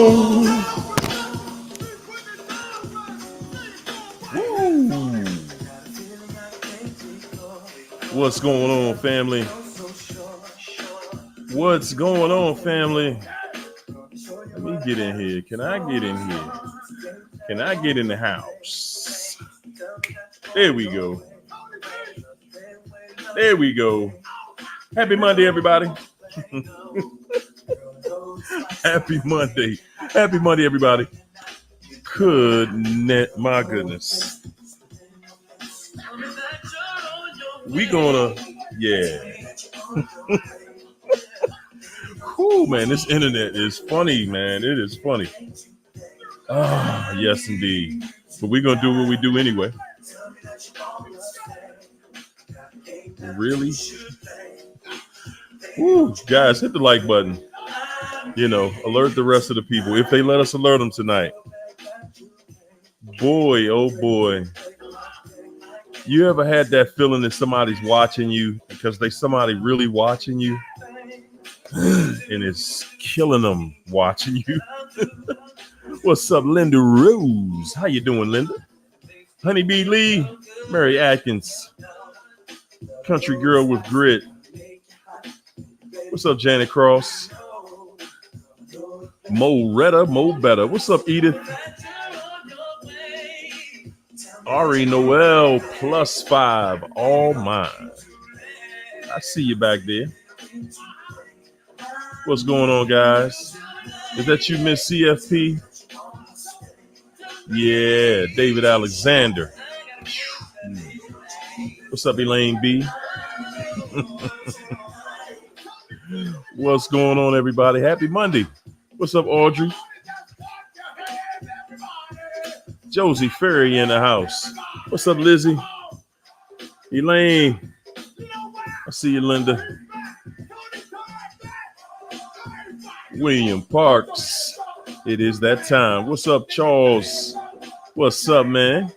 Woo. What's going on, family? What's going on, family? Let me get in here. Can I get in here? Can I get in the house? There we go. There we go. Happy Monday, everybody. Happy Monday. Happy Monday, everybody. My goodness. We gonna, yeah. Cool, man. This internet is funny, man. It is funny. Ah, yes, indeed. But we're gonna do what we do anyway. Really? Woo, guys, hit the like button. You know, alert the rest of the people if they let us alert them tonight. Boy, oh boy. You ever had that feeling that somebody's watching you because somebody really watching you and it's killing them watching you? What's up, Linda Rose? How you doing, Linda? Honeybee Lee, Mary Atkins, Country Girl with Grit. What's up, Janet Cross? Mo Retta, Mo Better. What's up, Edith? Ari Noel +5, all mine. I see you back there. What's going on, guys? Is that you, Miss CFP? Yeah, David Alexander. What's up, Elaine B? What's going on, everybody? Happy Monday. What's up, Audrey? Josie Ferry in the house. What's up, Lizzie? Elaine. I see you, Linda. William Parks. It is that time. What's up, Charles? What's up, man?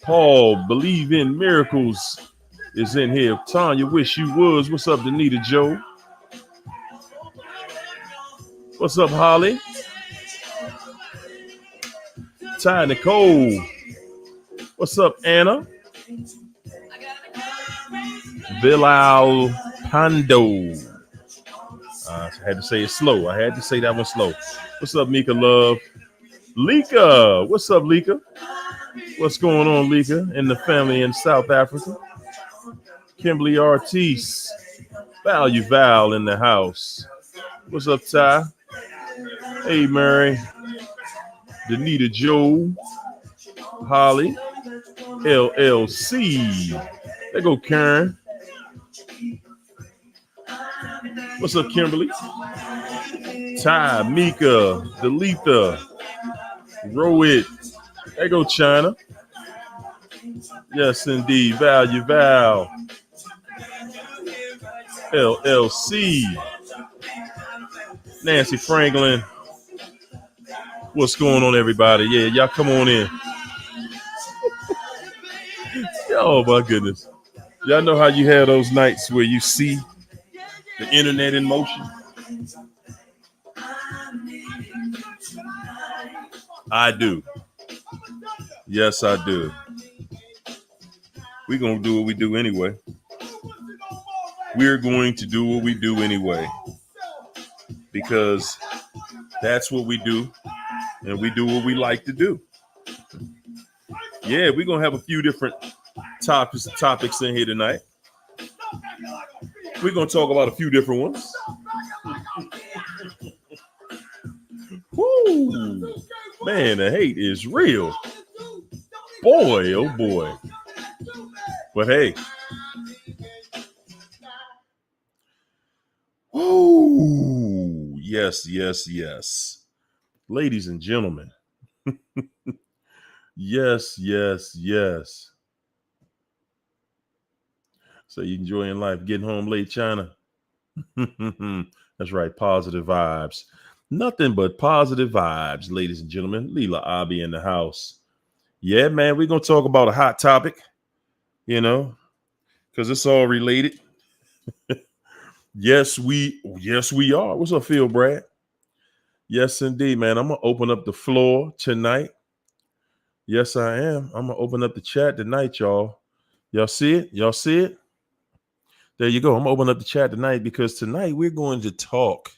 Paul, Believe in Miracles is in here. Tanya, Wish You Was. What's up, Danita Joe? What's up, Holly? Ty Nicole. What's up, Anna? Bilal Pando. I had to say it slow. I had to say that one slow. What's up, Mika Love? Lika. What's up, Lika? What's going on, Lika, and the family in South Africa? Kimberly Ortiz. Value Val in the house. What's up, Ty? Hey, Mary. Danita Joe. Holly. LLC. There go Karen. What's up, Kimberly? Ty, Mika, Delitha, Rohit. There go China. Yes, indeed. Value Val. LLC. Nancy Franklin. What's going on, everybody? Yeah, y'all come on in. Oh, my goodness. Y'all know how you have those nights where you see the internet in motion? I do. Yes, I do. We're going to do what we do anyway. We're going to do what we do anyway. Because that's what we do. And we do what we like to do. Yeah, we're going to have a few different topics in here tonight. We're going to talk about a few different ones. Woo! Man, the hate is real. Boy, oh boy. But hey. Woo! Yes, yes, yes. Ladies and gentlemen. Yes, yes, yes. So you enjoying life, getting home late, China? That's right, positive vibes. Nothing but positive vibes, ladies and gentlemen. Leela Abi in the house. Yeah, man, we're going to talk about a hot topic, you know, because it's all related. Yes, we are. What's up, Phil Brad? Yes, indeed, man. I'm gonna open up the floor tonight. Yes, I am. I'm gonna open up the chat tonight, y'all. Y'all see it? Y'all see it? There you go. I'm gonna open up the chat tonight because tonight we're going to talk.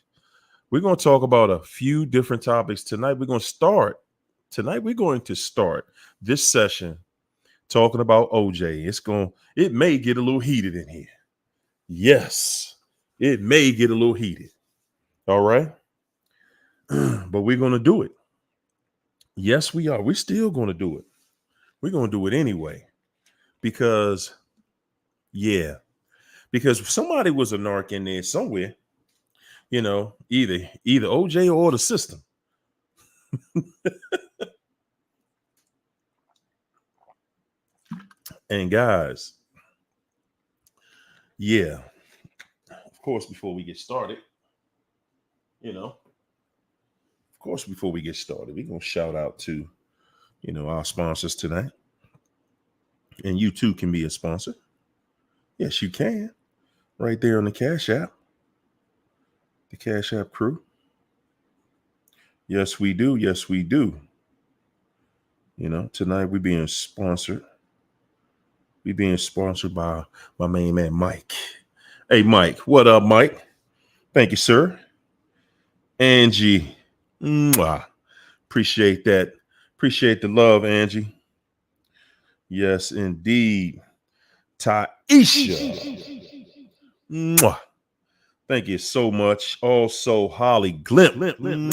We're going to talk about a few different topics tonight. We're going to start tonight. We're going to start this session talking about OJ. It may get a little heated in here. Yes, it may get a little heated. All right. But we're going to do it. Yes, we are. We're still going to do it. We're going to do it anyway. Because somebody was a narc in there somewhere, either OJ or the system. And guys, of course, before we get started, we're going to shout out to, our sponsors tonight. And you too can be a sponsor. Yes, you can. Right there on the Cash App. The Cash App crew. Yes, we do. Yes, we do. Tonight we're being sponsored. We're being sponsored by my main man, Mike. Hey, Mike. What up, Mike? Thank you, sir. Angie. Mwah. Appreciate that. Appreciate the love, Angie. Yes, indeed. Taisha. Mwah. Thank you so much. Also, Holly Glimp. Nothing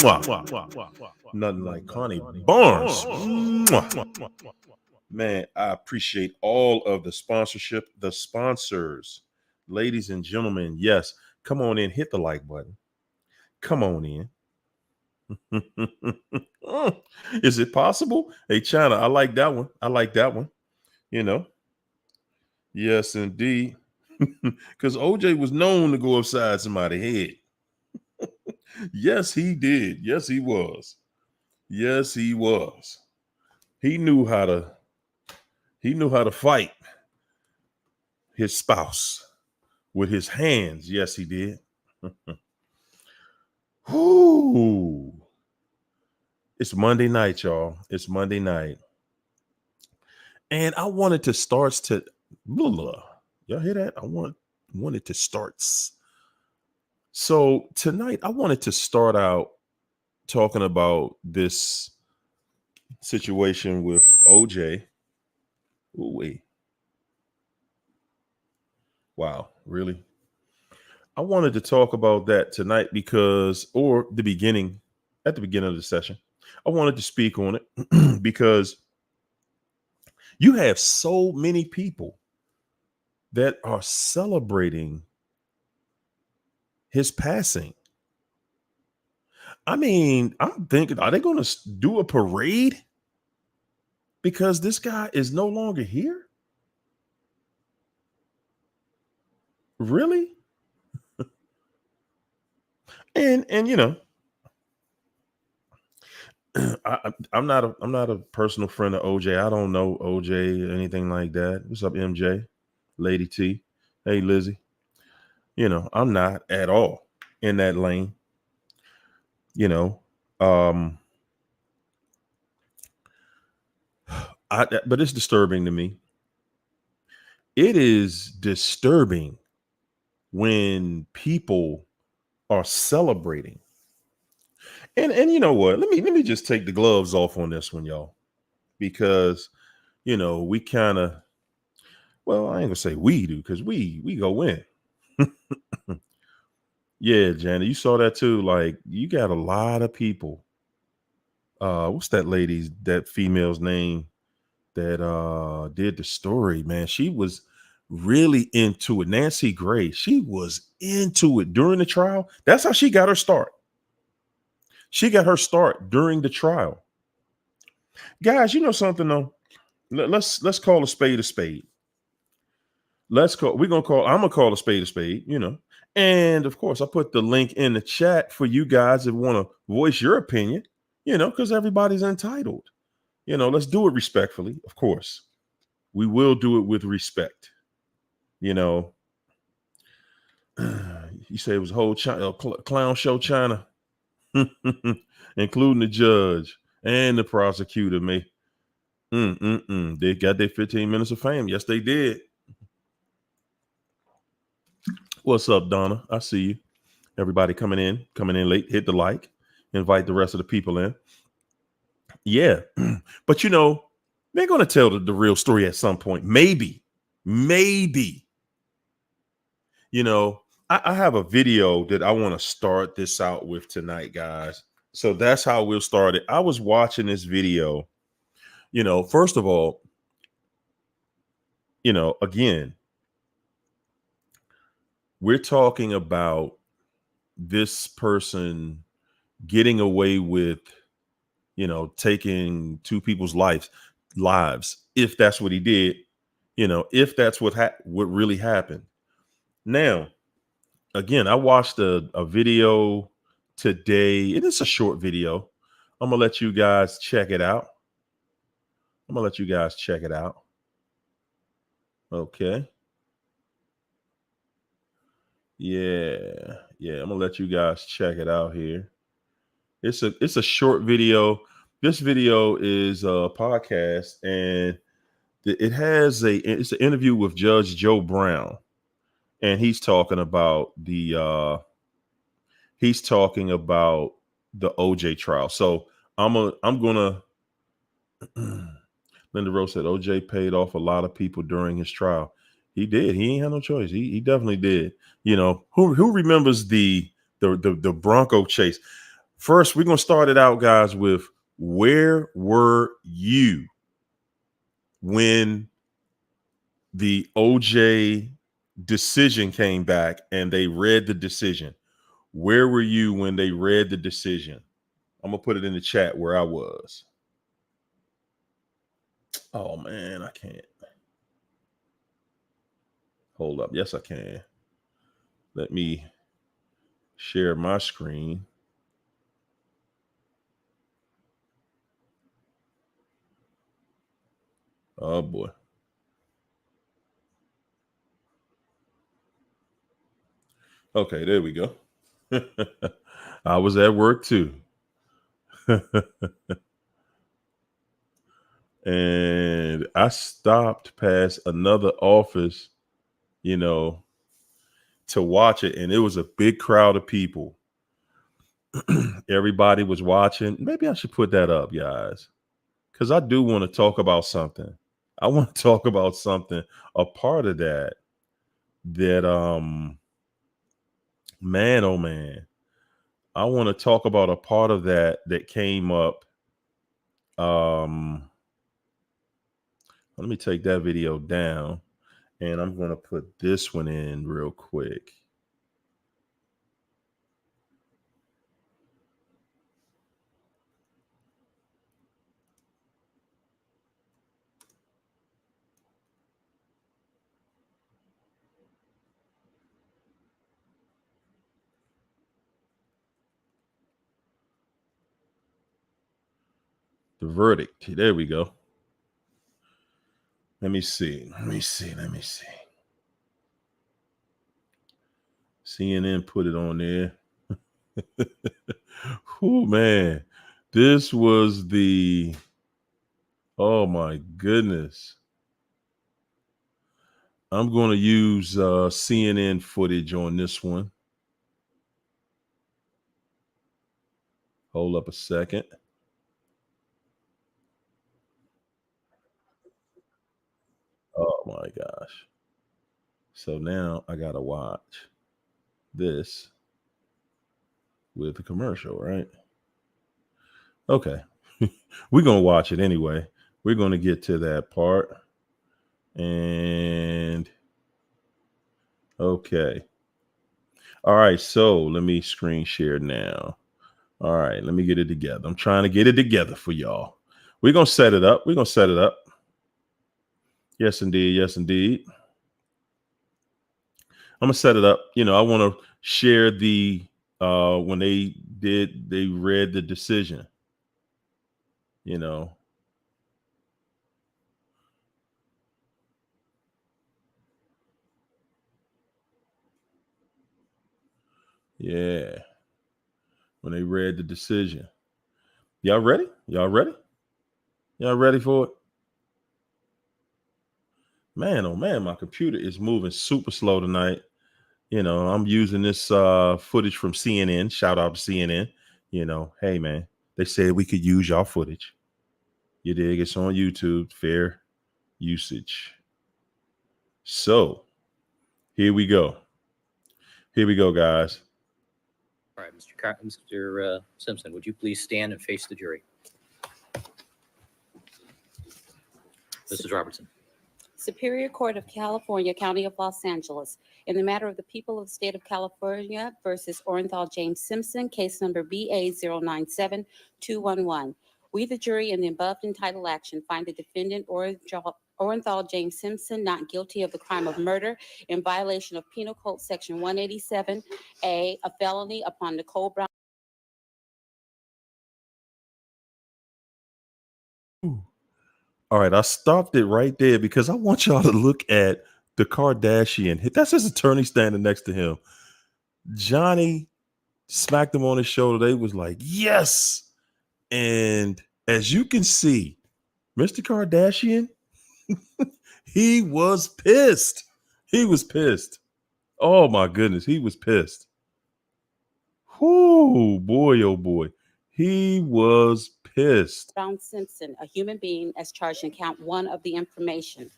like Connie Barnes. Man, I appreciate all of the sponsorship, the sponsors. Ladies and gentlemen, yes, come on in, hit the like button. Come on in. Is it possible? Hey, China, I like that one. Yes, indeed. Because OJ was known to go upside somebody's head. Yes, he did. Yes, he was. Yes, he was. He knew how to fight his spouse with his hands. Yes, he did. Ooh. It's Monday night, y'all. It's Monday night. And I wanted to start to y'all hear that? I wanted to start. So tonight I wanted to start out talking about this situation with OJ. Ooh, wait. Wow, really? I wanted to talk about that tonight because, at the beginning of the session, I wanted to speak on it because you have so many people that are celebrating his passing. I mean, I'm thinking, are they going to do a parade because this guy is no longer here? Really? And I'm not a personal friend of OJ. I don't know OJ or anything like that. What's up, MJ? Lady T. Hey, Lizzie. I'm not at all in that lane. But it's disturbing to me. It is disturbing when people are celebrating. And you know what? Let me just take the gloves off on this one, y'all, because we kind of, well, I ain't gonna say we do, because we go in. Yeah, Janet, you saw that too. Like, you got a lot of people. What's that female's name that did the story, man? She was really into it. Nancy Gray, she was into it during the trial. That's how she got her start. She got her start during the trial. Guys, you know something though? Let's call a spade a spade. I'm gonna call a spade a spade, And of course, I put the link in the chat for you guys that want to voice your opinion, because everybody's entitled. Let's do it respectfully, of course. We will do it with respect. You say it was a whole clown show, China. including the judge and the prosecutor. They got their 15 minutes of fame. Yes, they did. What's up, Donna? I see you. Everybody coming in late. Hit the like. Invite the rest of the people in. Yeah, but they're gonna tell the real story at some point. Maybe. I have a video that I want to start this out with tonight, guys. So that's how we'll start it. I was watching this video. First of all, again, we're talking about this person getting away with, taking two people's lives, if that's what he did, if that's what really happened. Now, again, I watched a video today. It is a short video. I'm gonna let you guys check it out. Okay. Yeah. I'm gonna let you guys check it out here. It's a short video. This video is a podcast, and it's an interview with Judge Joe Brown, and he's talking about the OJ trial. So I'm gonna Linda Rose said OJ paid off a lot of people during his trial. He did. He ain't had no choice. He definitely did. Who remembers the Bronco chase? First, we're gonna start it out, guys, with where were you when the OJ decision came back and they read the decision? Where were you when they read the decision? I'm gonna put it in the chat where I was. Oh man, I can't. Hold up. Yes, I can. Let me share my screen. Oh boy. Okay, there we go. I was at work too. And I stopped past another office, to watch it. And it was a big crowd of people. Everybody was watching. Maybe I should put that up, guys, because I do want to talk about something. I want to talk about something, a part of that, man, oh man. I want to talk about a part of that came up. Let me take that video down, and I'm going to put this one in real quick. The verdict. There we go. Let me see. CNN put it on there. Oh man, this was oh my goodness. I'm going to use CNN footage on this one. Hold up a second. Oh my gosh. So now I got to watch this with the commercial, right? Okay. We're going to watch it anyway. We're going to get to that part. And okay. All right. So let me screen share now. All right. Let me get it together. I'm trying to get it together for y'all. We're going to set it up. Yes, indeed. I'm going to set it up. I want to share the when they read the decision. Yeah. when they read the decision. Y'all ready? Y'all ready? Y'all ready for it? Man, oh man, my computer is moving super slow tonight. You know, I'm using this footage from CNN. Shout out to CNN. You know, hey man, they said we could use y'all footage. You dig? It's on YouTube. Fair usage. So here we go. Here we go, guys. All right, Mr. Simpson, would you please stand and face the jury? Mrs. Robertson. Superior Court of California, County of Los Angeles, in the matter of the people of the state of California versus Orenthal James Simpson, case number BA097211. We, the jury, in the above entitled action, find the defendant Orenthal James Simpson not guilty of the crime of murder in violation of Penal Code Section 187A, a felony upon Nicole Brown. All right, I stopped it right there because I want y'all to look at the Kardashian. That's his attorney standing next to him. Johnny smacked him on his shoulder. They was like, yes. And as you can see, Mr. Kardashian, he was pissed. He was pissed. Oh my goodness, he was pissed. Oh boy, oh boy. He was pissed. Brown Simpson, a human being, as charged in count 1 of the information.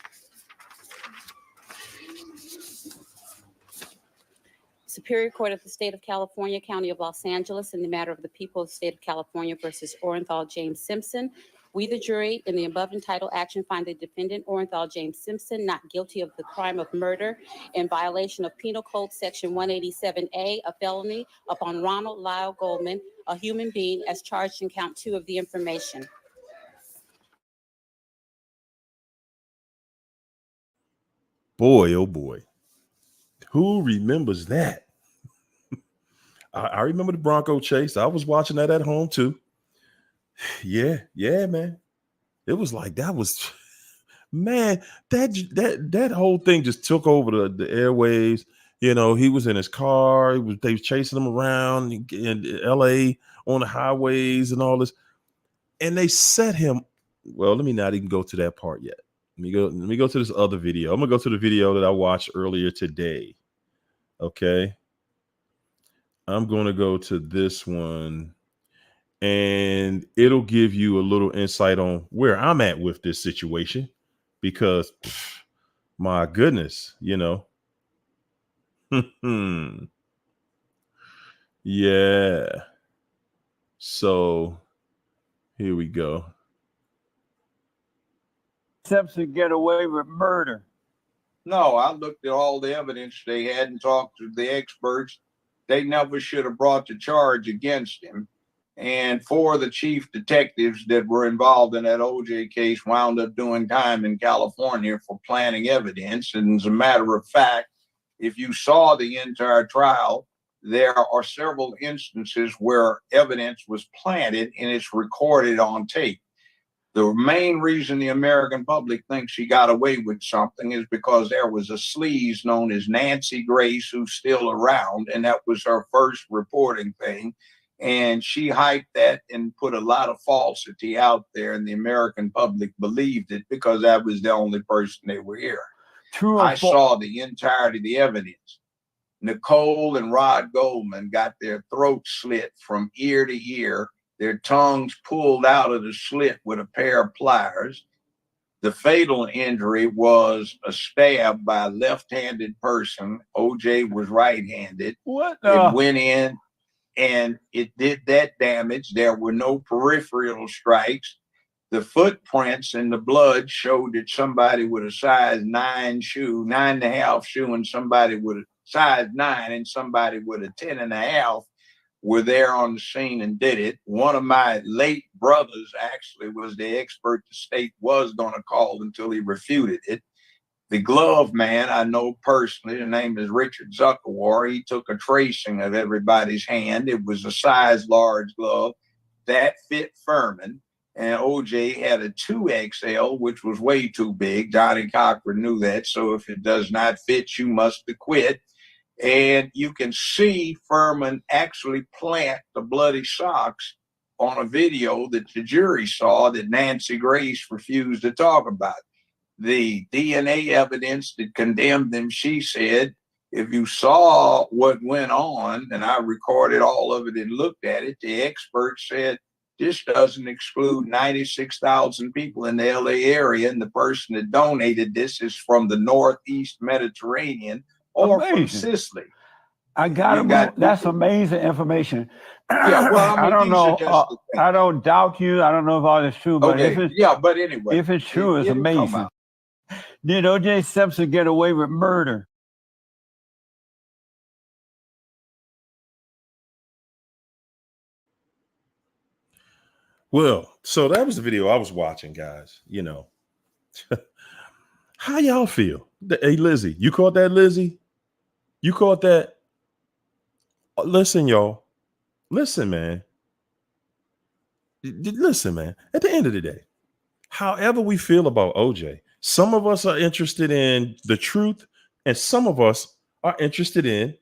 Superior Court of the State of California, County of Los Angeles, in the matter of the people of the state of California versus Orenthal James Simpson. We, the jury, in the above entitled action, find the defendant Orenthal James Simpson not guilty of the crime of murder in violation of Penal Code Section 187A, a felony upon Ronald Lyle Goldman, a human being, as charged in count 2 of the information. Boy, oh boy. Who remembers that? I remember the Bronco chase. I was watching that at home too. Yeah, man. It was like that was, man, that whole thing just took over the airwaves. You know, he was in his car. They was chasing him around in LA on the highways and all this. And they set him. Well, let me not even go to that part yet. Let me go to this other video. I'm gonna go to the video that I watched earlier today. Okay. I'm gonna go to this one, and it'll give you a little insight on where I'm at with this situation, because my goodness, you know. Yeah. So here we go. Simpson get away with murder? No, I looked at all the evidence they had and talked to the experts. They never should have brought the charge against him. And 4 of the chief detectives that were involved in that OJ case wound up doing time in California for planting evidence. And as a matter of fact, if you saw the entire trial, there are several instances where evidence was planted and it's recorded on tape. The main reason the American public thinks she got away with something is because there was a sleaze known as Nancy Grace, who's still around, and that was her first reporting thing. And she hyped that and put a lot of falsity out there, and the American public believed it because that was the only person they were hearing. True. I saw the entirety of the evidence. Nicole and Rod Goldman got their throats slit from ear to ear, their tongues pulled out of the slit with a pair of pliers. The fatal injury was a stab by a left-handed person. OJ was right-handed. What? It went in and it did that damage. There were no peripheral strikes. The footprints in the blood showed that somebody with a size 9 shoe, 9.5 shoe, and somebody with a size 9 and somebody with a 10.5 were there on the scene and did it. One of my late brothers actually was the expert the state was going to call until he refuted it. The glove man I know personally, his name is Richard Zuckerwar. He took a tracing of everybody's hand. It was a size large glove that fit Furman. And OJ had a 2XL, which was way too big. Johnny Cochran knew that. So if it does not fit, you must acquit. And you can see Furman actually plant the bloody socks on a video that the jury saw that Nancy Grace refused to talk about. The DNA evidence that condemned them, she said, if you saw what went on, and I recorded all of it and looked at it, the expert said this doesn't exclude 96,000 people in the LA area, and the person that donated this is from the Northeast Mediterranean or from Amazing. Sicily. I got You him. got That's people- amazing information. Yeah, well, I mean, don't these are know. just the things. I don't doubt you. I don't know if all is true, but Okay, if it's yeah, but anyway, if it's true, it's it'll come amazing. out. Did O.J. Simpson get away with murder? Well, so that was the video I was watching, guys. You know, how y'all feel? Hey, Lizzie, you caught that, Lizzie? You caught that? Listen, y'all. Listen, man. Listen, man. At the end of the day, however we feel about OJ, some of us are interested in the truth, and some of us are interested in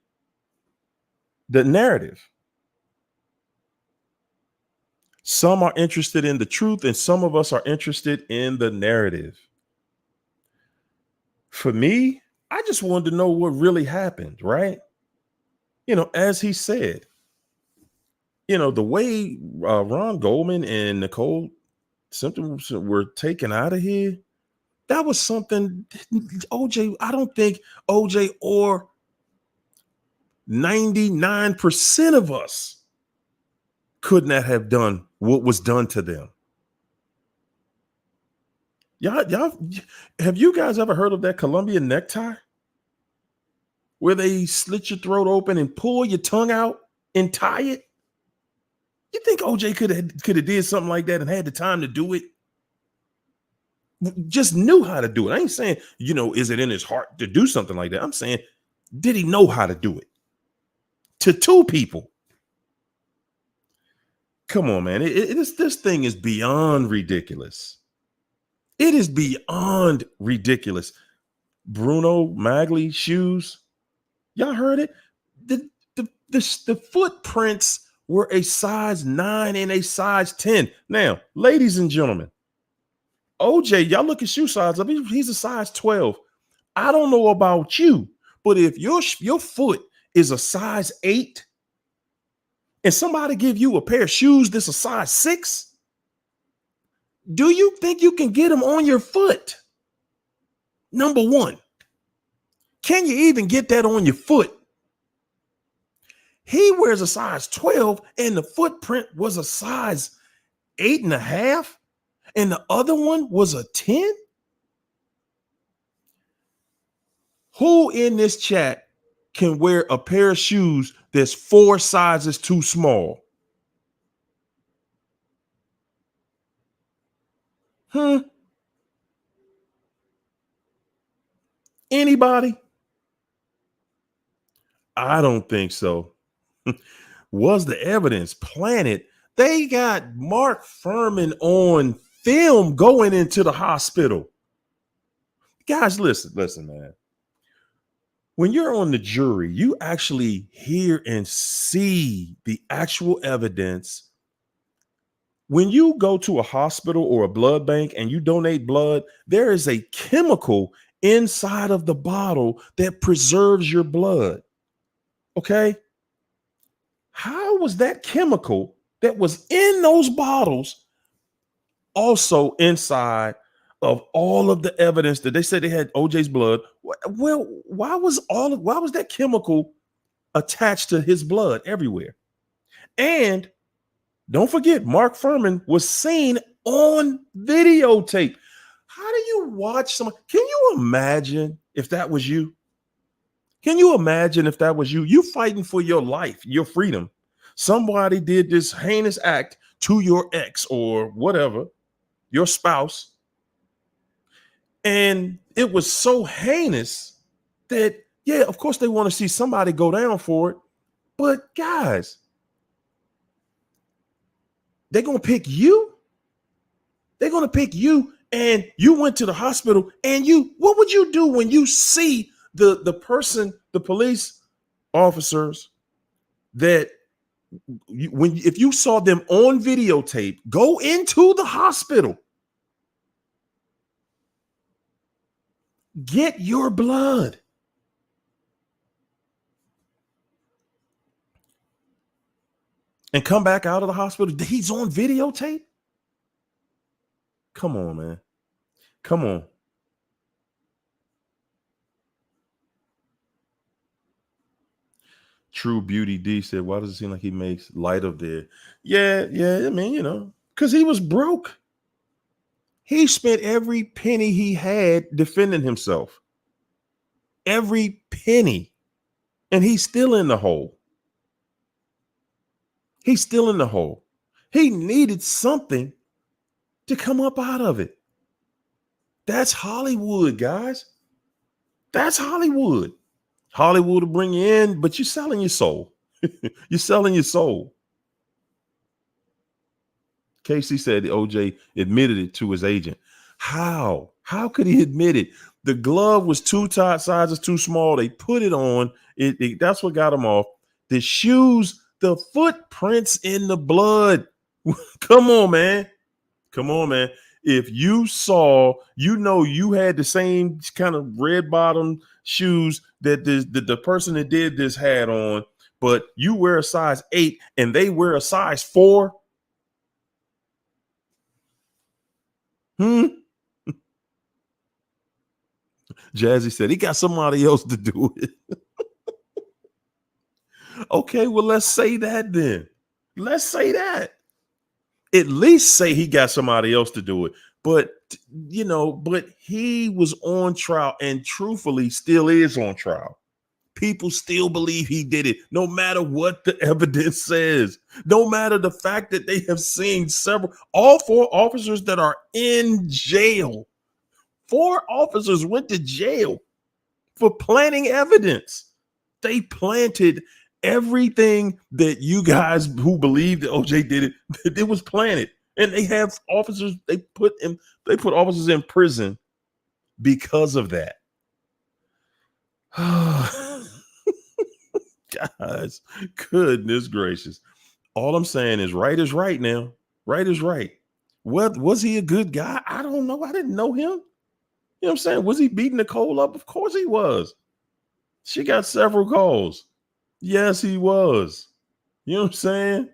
the narrative. Some are interested in the truth, and some of us are interested in the narrative. For me, I just wanted to know what really happened, right? You know, as he said, you know, the way Ron Goldman and Nicole Simpson were taken out of here, that was something OJ, I don't think OJ or 99% of us could not have done what was done to them. Y'all, have you guys ever heard of that Colombian necktie? Where they slit your throat open and pull your tongue out and tie it? You think OJ could have did something like that and had the time to do it? Just knew how to do it. I ain't saying, you know, is it in his heart to do something like that? I'm saying, did he know how to do it? To two people. Come on, man. This thing is beyond ridiculous. It is beyond ridiculous. Bruno Magli shoes. Y'all heard it? The footprints were a size 9 and a size 10. Now, ladies and gentlemen, OJ, y'all look at shoe size up. He's a size 12. I don't know about you, but if your foot is a size 8 and somebody give you a pair of shoes that's a size 6, do you think you can get them on your foot? Number one, can you even get that on your foot? He wears a size 12 and the footprint was a size 8.5 and the other one was a 10. Who in this chat can wear a pair of shoes that's 4 sizes too small? Anybody? I don't think so. Was the evidence planted? They got Mark Furman on film going into the hospital. Guys, listen, man. When you're on the jury, you actually hear and see the actual evidence. When you go to a hospital or a blood bank and you donate blood, there is a chemical inside of the bottle that preserves your blood. Okay? How was that chemical that was in those bottles also inside of all of the evidence that they said they had OJ's blood? Well, why was that chemical attached to his blood everywhere? And don't forget, Mark Furman was seen on videotape. How do you watch someone? Can you imagine if that was you? Can you imagine if that was you? You fighting for your life, your freedom. Somebody did this heinous act to your ex or whatever, your spouse. And it was so heinous that, yeah, of course they want to see somebody go down for it. But guys, they're going to pick you. They're going to pick you. And you went to the hospital and what would you do when you see the person, the police officers that if you saw them on videotape, go into the hospital, get your blood. And come back out of the hospital. He's on videotape. Come on, man. Come on. True Beauty D said, why does it seem like he makes light of it? Yeah. I mean, because he was broke. He spent every penny he had defending himself. Every penny. And he's still in the hole. He's still in the hole. He needed something to come up out of it. That's Hollywood, guys. That's Hollywood. Hollywood will bring you in, but you're selling your soul. You're selling your soul. Casey said OJ admitted it to his agent. How? How could he admit it? The glove was too tight, size is too small. They put it on. That's what got him off. The shoes, the footprints in the blood. Come on, man. Come on, man. If you saw, you had the same kind of red bottom shoes that the person that did this had on, but you wear a size 8 and they wear a size 4. Jazzy said he got somebody else to do it. Okay, well, let's say that then. Let's say that. At least say he got somebody else to do it. But, but he was on trial and truthfully still is on trial. People still believe he did it, no matter what the evidence says, no matter the fact that they have seen all 4 officers that are in jail. 4 officers went to jail for planting evidence. They planted everything that you guys who believe that OJ did it, it was planted. And they have officers, they put officers in prison because of that. Guys, goodness gracious. All I'm saying is right now. Right is right. What was he a good guy? I don't know. I didn't know him. You know what I'm saying? Was he beating Nicole up? Of course he was. She got several calls. Yes, he was. You know what I'm saying?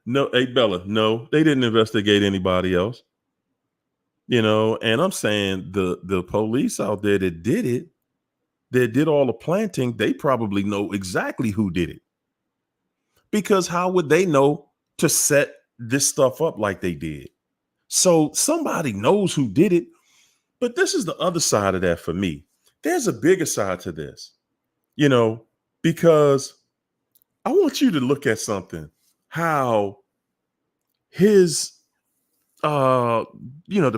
No, hey, Bella, no, they didn't investigate anybody else. And I'm saying the police out there that did it, that did all the planting, they probably know exactly who did it. Because how would they know to set this stuff up like they did? So somebody knows who did it. But this is the other side of that for me. There's a bigger side to this, because I want you to look at something, how his, the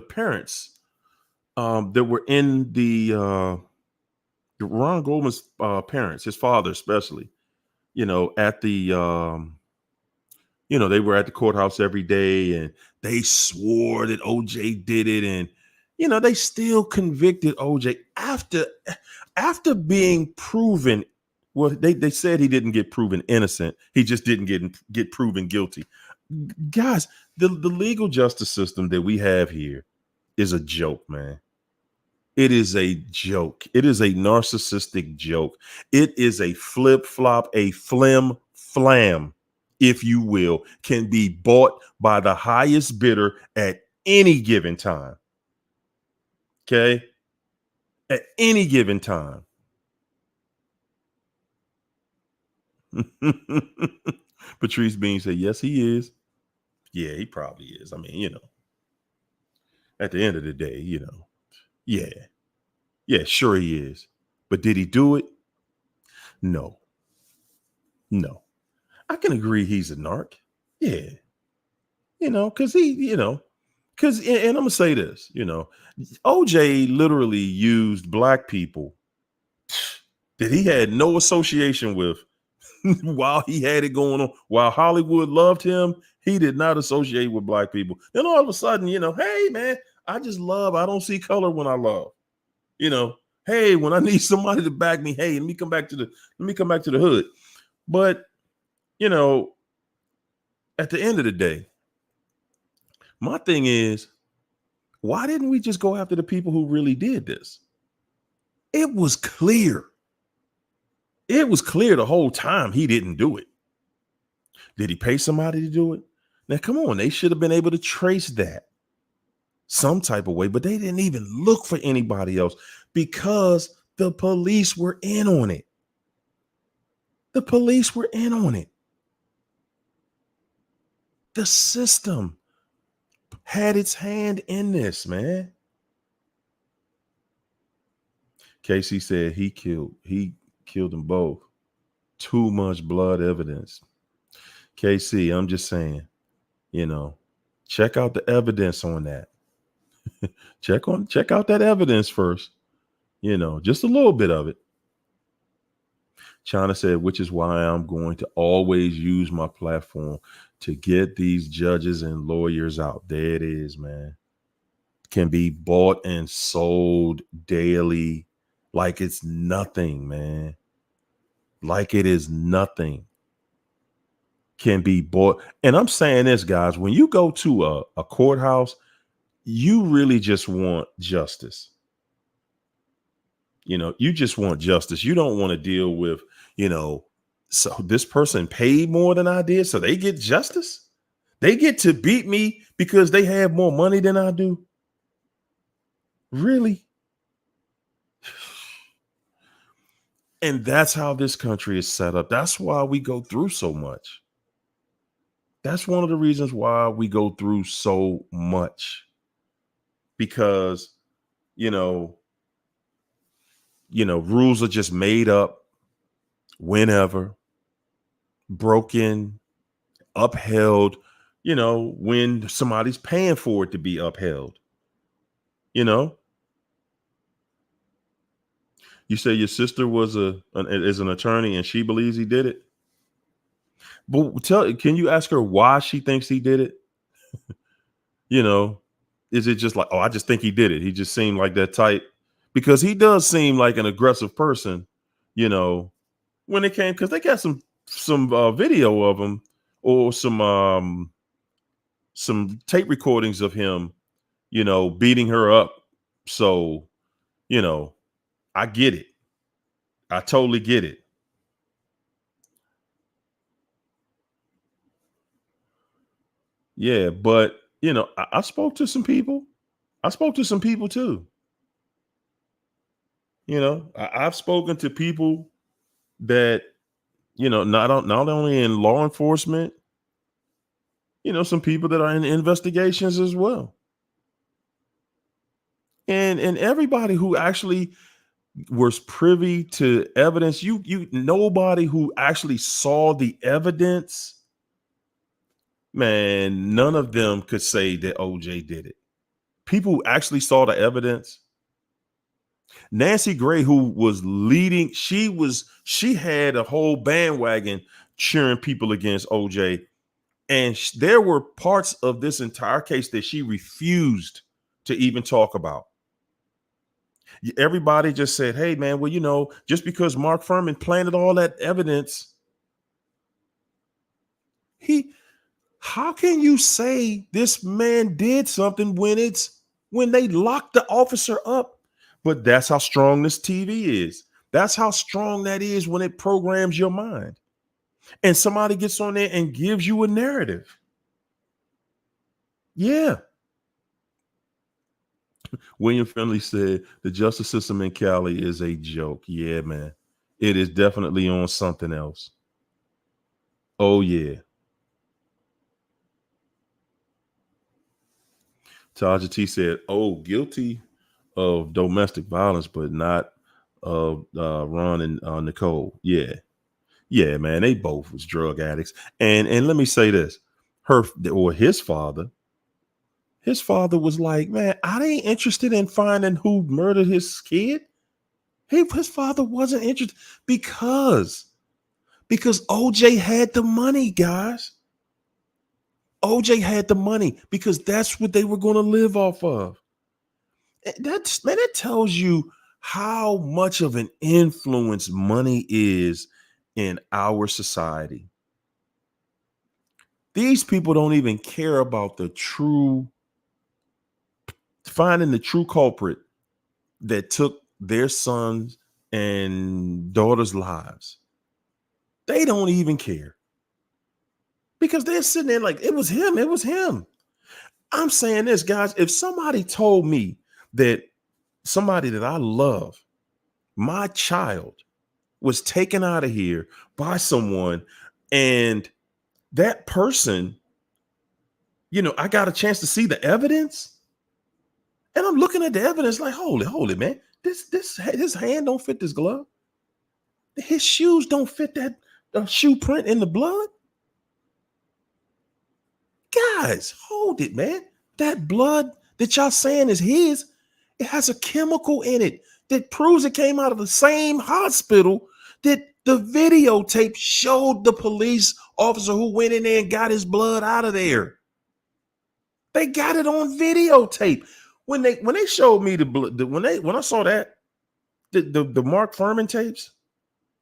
parents that were in the Ron Goldman's parents, his father especially, at the, they were at the courthouse every day and they swore that OJ did it. And, they still convicted OJ after being proven. Well, they said he didn't get proven innocent. He just didn't get proven guilty. Guys, the legal justice system that we have here is a joke, man. It is a joke. It is a narcissistic joke. It is a flip-flop, a flim-flam, if you will, can be bought by the highest bidder at any given time. Okay? At any given time. Patrice Bean said, yes, he is. Yeah, he probably is. I mean, at the end of the day, yeah, sure he is. But did he do it? No. I can agree he's a narc. Yeah. Because and I'm going to say this, OJ literally used black people that he had no association with while he had it going on. While Hollywood loved him, he did not associate with black people. Then all of a sudden, hey, man, I don't see color when I love. Hey, when I need somebody to back me, hey, let me come back to the hood. But you know, at the end of the day, my thing is, why didn't we just go after the people who really did this? It was clear. It was clear the whole time he didn't do it. Did he pay somebody to do it? Now, come on, they should have been able to trace that some type of way, but they didn't even look for anybody else because the police were in on it. The police were in on it. The system had its hand in this, man. Casey said he killed them both. Too much blood evidence. KC, I'm just saying, check out the evidence on that. check out that evidence first. Just a little bit of it. China said, which is why I'm going to always use my platform to get these judges and lawyers out. There it is, man. Can be bought and sold daily like it's nothing, man. Like it is nothing. Can be bought. And I'm saying this, guys, when you go to a courthouse, you really just want justice. You just want justice. You don't want to deal with, so this person paid more than I did, so they get justice. They get to beat me because they have more money than I do. Really? And that's how this country is set up. That's why we go through so much. That's one of the reasons why we go through so much. Because, rules are just made up whenever, broken, upheld, when somebody's paying for it to be upheld. You say your sister was is an attorney and she believes he did it. But can you ask her why she thinks he did it? Is it just like, oh, I just think he did it. He just seemed like that type, because he does seem like an aggressive person, when it came, because they got some video of him or some tape recordings of him, beating her up. So, I get it. I totally get it. Yeah, but I spoke to some people. I spoke to some people too. I've spoken to people that, not only in law enforcement, some people that are in investigations as well. And everybody who actually was privy to evidence, nobody who actually saw the evidence, man, none of them could say that OJ did it. People who actually saw the evidence. Nancy Gray, who was leading, she had a whole bandwagon cheering people against OJ. And there were parts of this entire case that she refused to even talk about. Everybody just said, hey, man, well, just because Mark Furman planted all that evidence, how can you say this man did something when they locked the officer up? But that's how strong this TV is. That's how strong that is when it programs your mind. And somebody gets on there and gives you a narrative. Yeah. William Finley said the justice system in Cali is a joke. Yeah, man. It is definitely on something else. Oh, yeah. Taja T said, oh, guilty of domestic violence, but not of Ron and Nicole. Yeah. Yeah, man. They both was drug addicts. And let me say this. His father was like, man, I ain't interested in finding who murdered his kid. His father wasn't interested because OJ had the money, guys. OJ had the money because that's what they were going to live off of. That tells you how much of an influence money is in our society. These people don't even care about finding the true culprit that took their sons and daughters' lives. They don't even care because they're sitting there like, it was him. It was him. I'm saying this, guys, if somebody told me that somebody that I love, my child, was taken out of here by someone, and that person, I got a chance to see the evidence, and I'm looking at the evidence like, holy man, his hand don't fit this glove. His shoes don't fit that shoe print in the blood. Guys, hold it, man. That blood that y'all saying is his, it has a chemical in it that proves it came out of the same hospital that the videotape showed the police officer who went in there and got his blood out of there. They got it on videotape. When they showed me the blood, when I saw that, the Mark Furman tapes,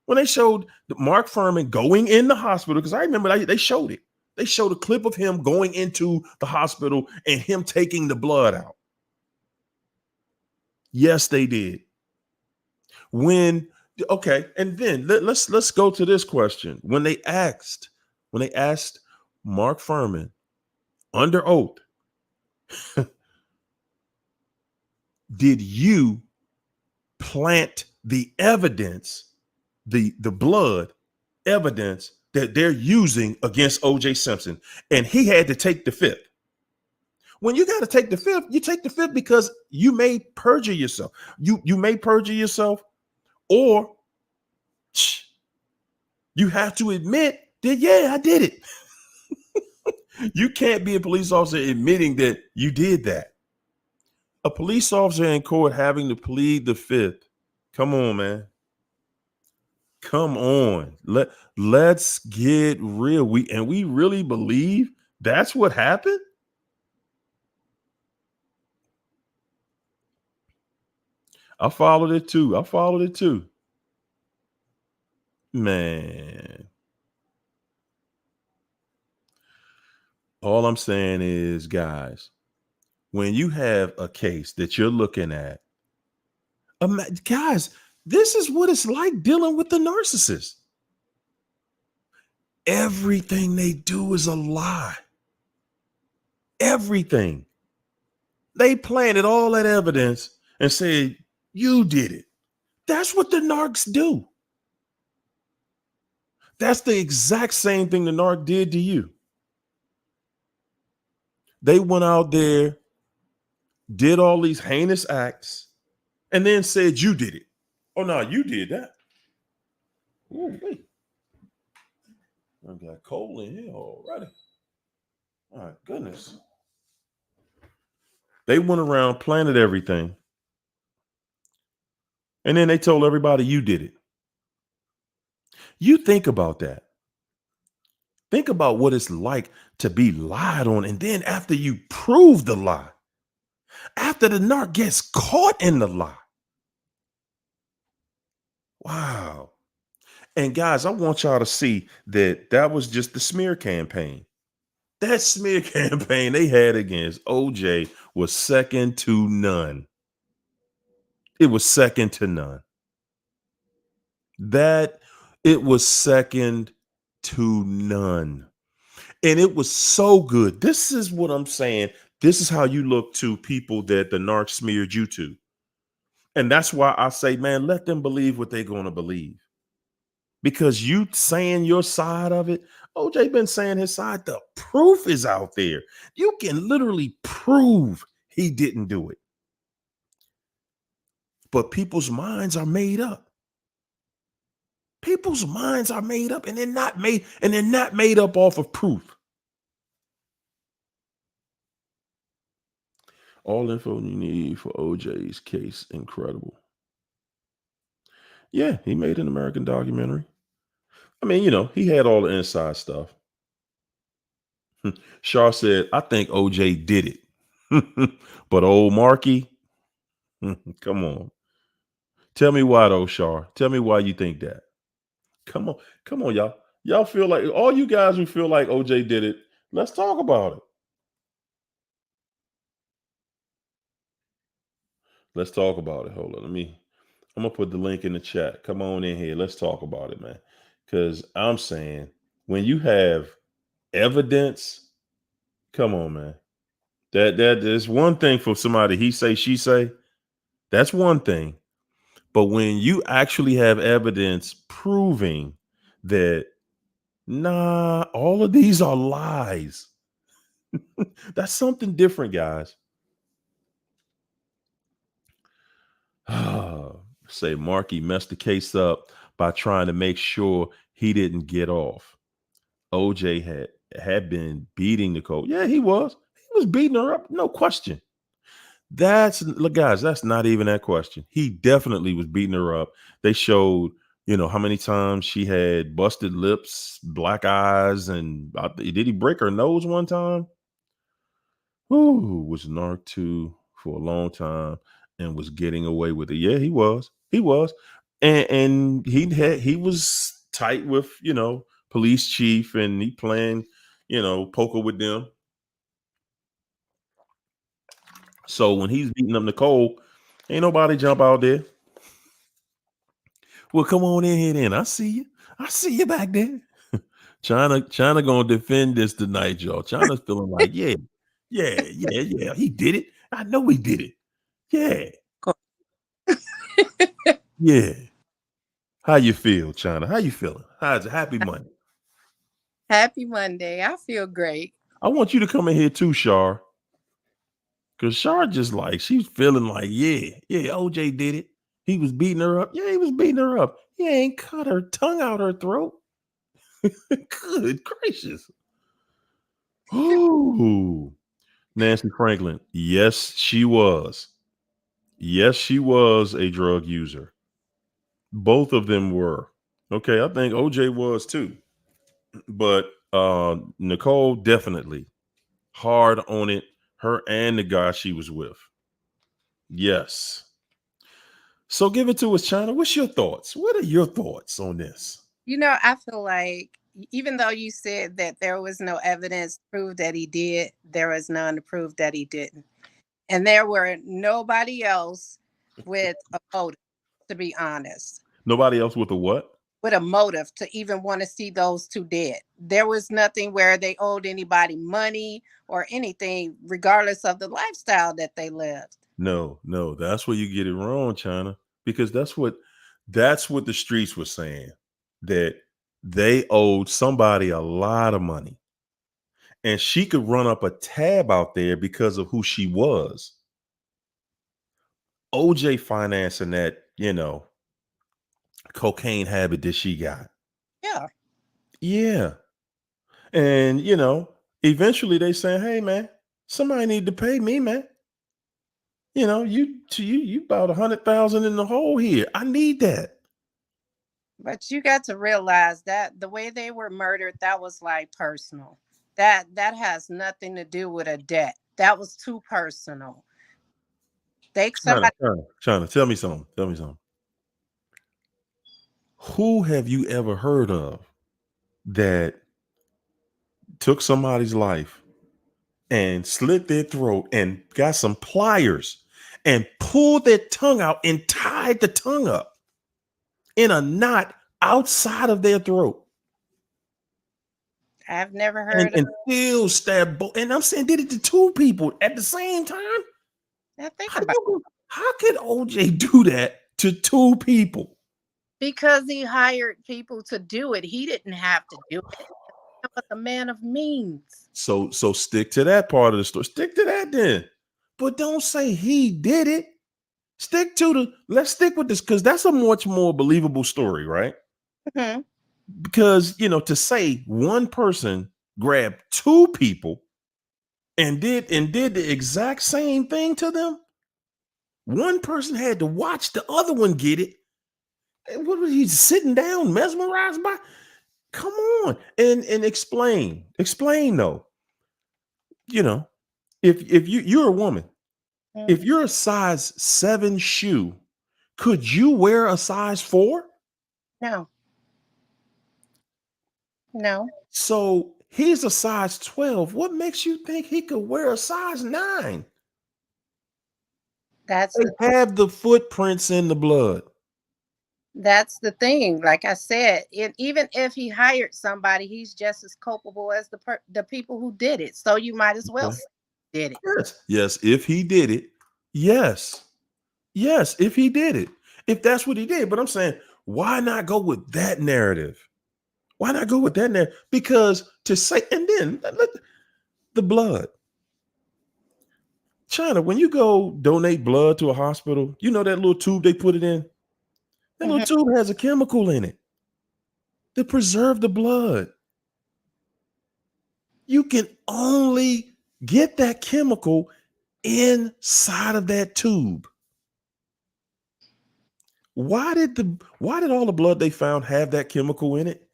when they showed Mark Furman going in the hospital, because I remember they showed it. They showed a clip of him going into the hospital and him taking the blood out. Yes, they did. And then let's go to this question. When they asked Mark Furman under oath, did you plant the evidence, the blood evidence that they're using against OJ Simpson? And he had to take the fifth. When you got to take the fifth, you take the fifth because you may perjure yourself. You may perjure yourself, or you have to admit that, yeah, I did it. You can't be a police officer admitting that you did that. A police officer in court having to plead the fifth. Come on, man. Come on. Let's get real. We really believe that's what happened? I followed it too. Man. All I'm saying is, guys, when you have a case that you're looking at, guys, this is what it's like dealing with the narcissist. Everything they do is a lie. Everything. They planted all that evidence and said, you did it. That's what the narcs do. That's the exact same thing the narc did to you. They went out there, did all these heinous acts, and then said you did it. Oh, no, you did that. Ooh, wait. I got coal in here already. My goodness. They went around, planted everything, and then they told everybody you did it. You think about that. Think about what it's like to be lied on, and then after you prove the lie, after the narc gets caught in the lie. Wow. And guys, I want y'all to see that was just the smear campaign. That smear campaign they had against OJ was second to none. It was second to none. It was second to none. And it was so good. This is what I'm saying. This is how you look to people that the narc smeared you to. And that's why I say, man, let them believe what they're going to believe. Because you saying your side of it, OJ been saying his side. The proof is out there. You can literally prove he didn't do it. But people's minds are made up. People's minds are made up, and they're not made up off of proof. All info you need for OJ's case. Incredible. Yeah, he made an American documentary. I mean, he had all the inside stuff. Shar said, I think OJ did it. But old Marky, come on. Tell me why though, Shar. Tell me why you think that. Come on, come on, y'all. Y'all feel like all you guys who feel like OJ did it. Let's talk about it. Let's talk about it. Hold on, I'm gonna put the link in the chat. Come on in here. Let's talk about it, man. Because I'm saying when you have evidence, come on, man. That is one thing for somebody he say, she say. That's one thing. But when you actually have evidence proving that, nah, all of these are lies, that's something different, guys. Say Marky messed the case up by trying to make sure he didn't get off. OJ had been beating Nicole. Yeah, he was. He was beating her up, no question. Look, guys, that's not even that question. He definitely was beating her up. They showed, how many times she had busted lips, black eyes, and did he break her nose one time? Who was narc too for a long time and was getting away with it. Yeah, he was. He was. And he was tight with, police chief, and he playing, poker with them. So when he's beating up Nicole, ain't nobody jump out there. Well, come on in here then. I see you. I see you back there. China gonna defend this tonight, y'all. China's feeling like, yeah. He did it. I know he did it. Yeah. Yeah. How you feel, China? How you feeling? How's it? Happy Monday. Happy Monday. I feel great. I want you to come in here too, Shar. Because Shar just like, she's feeling like, yeah, OJ did it. He was beating her up. Yeah, he was beating her up. He ain't cut her tongue out her throat. Good gracious. Ooh. Nancy Franklin. Yes, she was. Yes, she was a drug user. Both of them were. Okay, I think OJ was too. But Nicole definitely hard on it. Her and the guy she was with. Yes. So give it to us, China. What's your thoughts? What are your thoughts on this? I feel like even though you said that there was no evidence to prove that he did, there was none to prove that he didn't. And there were nobody else with a motive, to be honest. Nobody else with a what? With a motive to even want to see those two dead. There was nothing where they owed anybody money or anything, regardless of the lifestyle that they lived. No, that's where you get it wrong, China, because that's what the streets were saying, that they owed somebody a lot of money, and she could run up a tab out there because of who she was. OJ financing that, cocaine habit that she got. Yeah. And, eventually they saying, hey, man, somebody need to pay me, man. You about 100,000 in the hole here. I need that. But you got to realize that the way they were murdered, that was like personal. That has nothing to do with a debt. That was too personal. China, tell me something. Who have you ever heard of that took somebody's life and slit their throat and got some pliers and pulled their tongue out and tied the tongue up in a knot outside of their throat? I've never heard and still stabbed and I'm saying did it to two people at the same time? Now think How about it. How could OJ do that to two people? Because he hired people to do it. He didn't have to do it. But the man of means. So stick to that part of the story. Stick to that then. But don't say he did it. Let's stick with this, because that's a much more believable story, right? Mm-hmm. Because, to say one person grabbed two people and did the exact same thing to them. One person had to watch the other one get it. What was he sitting down, mesmerized by? Come on, and explain though. If you're a woman, if you're a size 7 shoe Could you wear a size 4? No. No. So he's a size 12. What makes you think he could wear a size 9? That's They the have the footprints in the blood. That's the thing. Like I said, even if he hired somebody, he's just as culpable as the people who did it. So you might as well Okay. say he did it. Yes. Yes, if he did it. Yes. Yes, if he did it. If that's what he did. But I'm saying, why not go with that narrative? Why not go with that narrative? Because to say, and then the blood. China, when you go donate blood to a hospital, you know that little tube they put it in? That little Mhm. tube has a chemical in it to preserve the blood. You can only get that chemical inside of that tube. Why did all the blood they found have that chemical in it?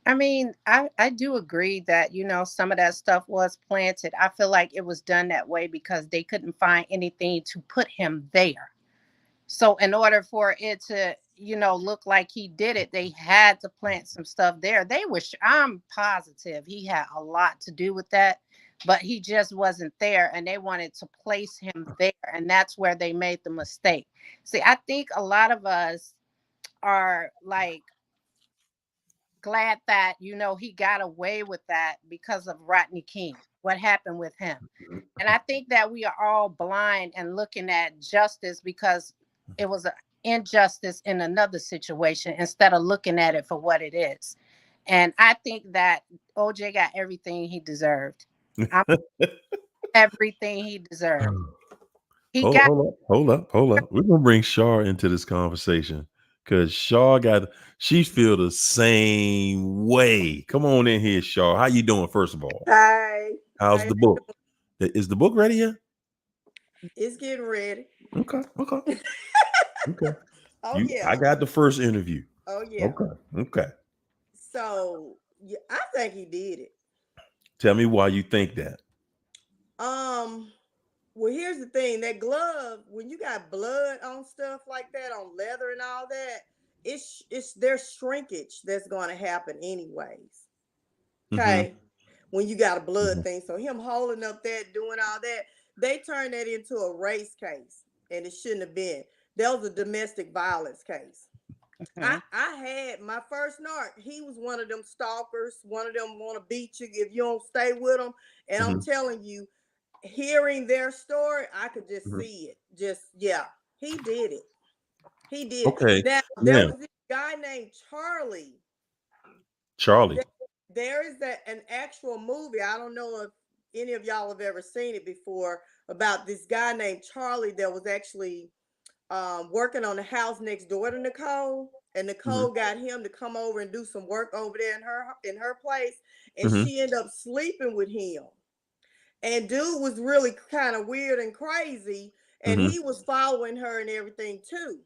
I mean, I do agree that, some of that stuff was planted. I feel like it was done that way because they couldn't find anything to put him there. So in order for it to, look like he did it, they had to plant some stuff there. I'm positive he had a lot to do with that, but he just wasn't there and they wanted to place him there. And that's where they made the mistake. See, I think a lot of us are like glad that, he got away with that because of Rodney King, what happened with him. And I think that we are all blind and looking at justice because it was an injustice in another situation instead of looking at it for what it is. And I think that OJ got everything he deserved. I'm everything he deserved. He got Hold up. We're gonna bring Shar into this conversation because she feel the same way. Come on in here, Shar. How you doing? First of all, Hi. how's How the book? Is the book ready yet? It's getting ready. Okay. Okay. Oh I yeah. got the first interview. Oh yeah. Okay. So yeah, I think he did it. Tell me why you think that. Um, well, here's the thing: that glove, when you got blood on stuff like that, on leather and all that, it's there's shrinkage that's going to happen anyways. Mhm, Okay, when you got a blood mhm, thing, so him holding up that, doing all that, they turned that into a race case, and it shouldn't have been. That was a domestic violence case. I Mhm. I had my first narc. He was one of them stalkers. One of them want to beat you if you don't stay with them. And I'm mhm, telling you, hearing their story, I could just mhm. see it. Just yeah, he did it. He did. Okay. Now there Now, was this guy named Charlie. Charlie. There, there is an actual movie. I don't know if any of y'all have ever seen it before about this guy named Charlie that was actually working on the house next door to Nicole, and Mhm, Nicole got him to come over and do some work over there in her place, and mhm, she ended up sleeping with him. And dude was really kind of weird and crazy, and mhm. he was following her and everything too.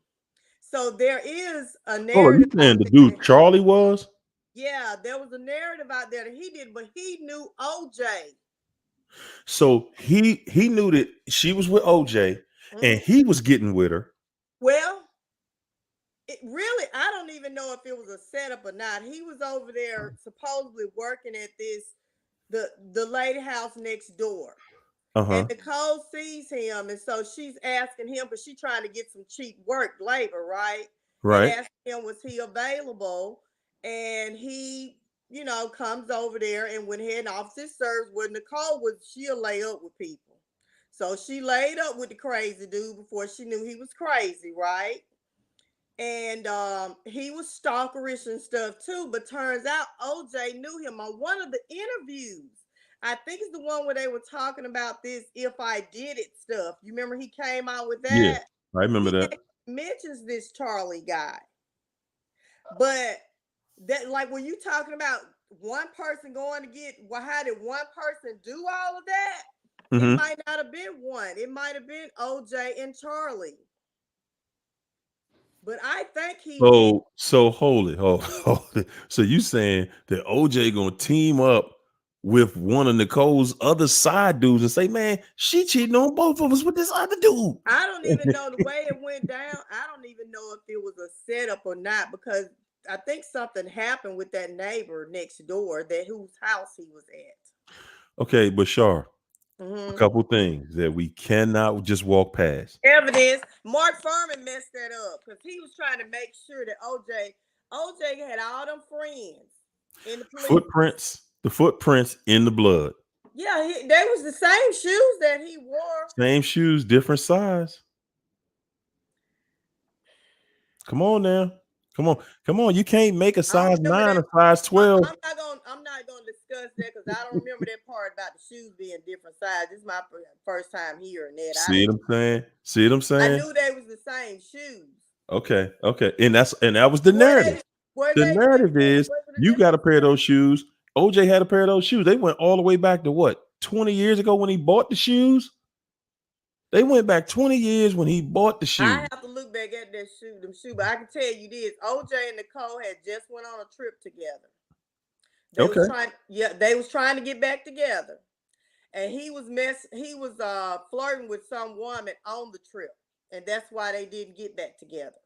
So there is a Hold on, narrative you out saying the there. dude Charlie was? Yeah, there was a narrative out there that he did, but he knew OJ. So he knew that she was with OJ and Mhm. he was getting with her. Well, it really, I don't even know if it was a setup or not. He was over there supposedly working at the lady house next door. And Uh-huh. Nicole sees him, and so she's asking him, but she's trying to get some cheap work labor, right? And Right. asking him, was he available? And he, comes over there and went ahead and officer serves where Nicole was, she'll lay up with people. So she laid up with the crazy dude before she knew he was crazy, right? And he was stalkerish and stuff too. But turns out OJ knew him on one of the interviews. I think it's the one where they were talking about this "if I did it" stuff. You remember he came out with Yeah, that? I remember He that. mentions this Charlie guy, but that, like, when you talking about one person going to get, well, how did one person do all of that? It Hmm. might not have been one. It might have been OJ and Charlie. But I think he did. So hold it. So you saying that OJ gonna team up with one of Nicole's other side dudes and say, man, she cheating on both of us with this other dude. I don't even know the way it went down. I don't even know if it was a setup or not, because I think something happened with that neighbor next door, that whose house he was at. Okay, but Shar, a Mhm. couple things that we cannot just walk past. Evidence. Mark Furman messed that up because he was trying to make sure that OJ had all them friends in the police. The footprints in the blood. Yeah, they was the same shoes that he wore. Same shoes, different size. Come on now. Come on. You can't make a I don't size remember 9 that. a size 12. I'm not gonna discuss that because I don't remember that part about the shoes being different size. This is my first time hearing that. See what I'm saying? See what I'm I saying? knew they was the same shoes. Okay. And that was the narrative. The narrative is you got a pair of those shoes. OJ had a pair of those shoes. They went all the way back to what? 20 years ago when he bought the shoes? They went back 20 years when he bought the shoes. I have to look back at that shoe, but I can tell you this: OJ and Nicole had just went on a trip together. They was trying to get back together, and he was flirting with some woman on the trip, and that's why they didn't get back together.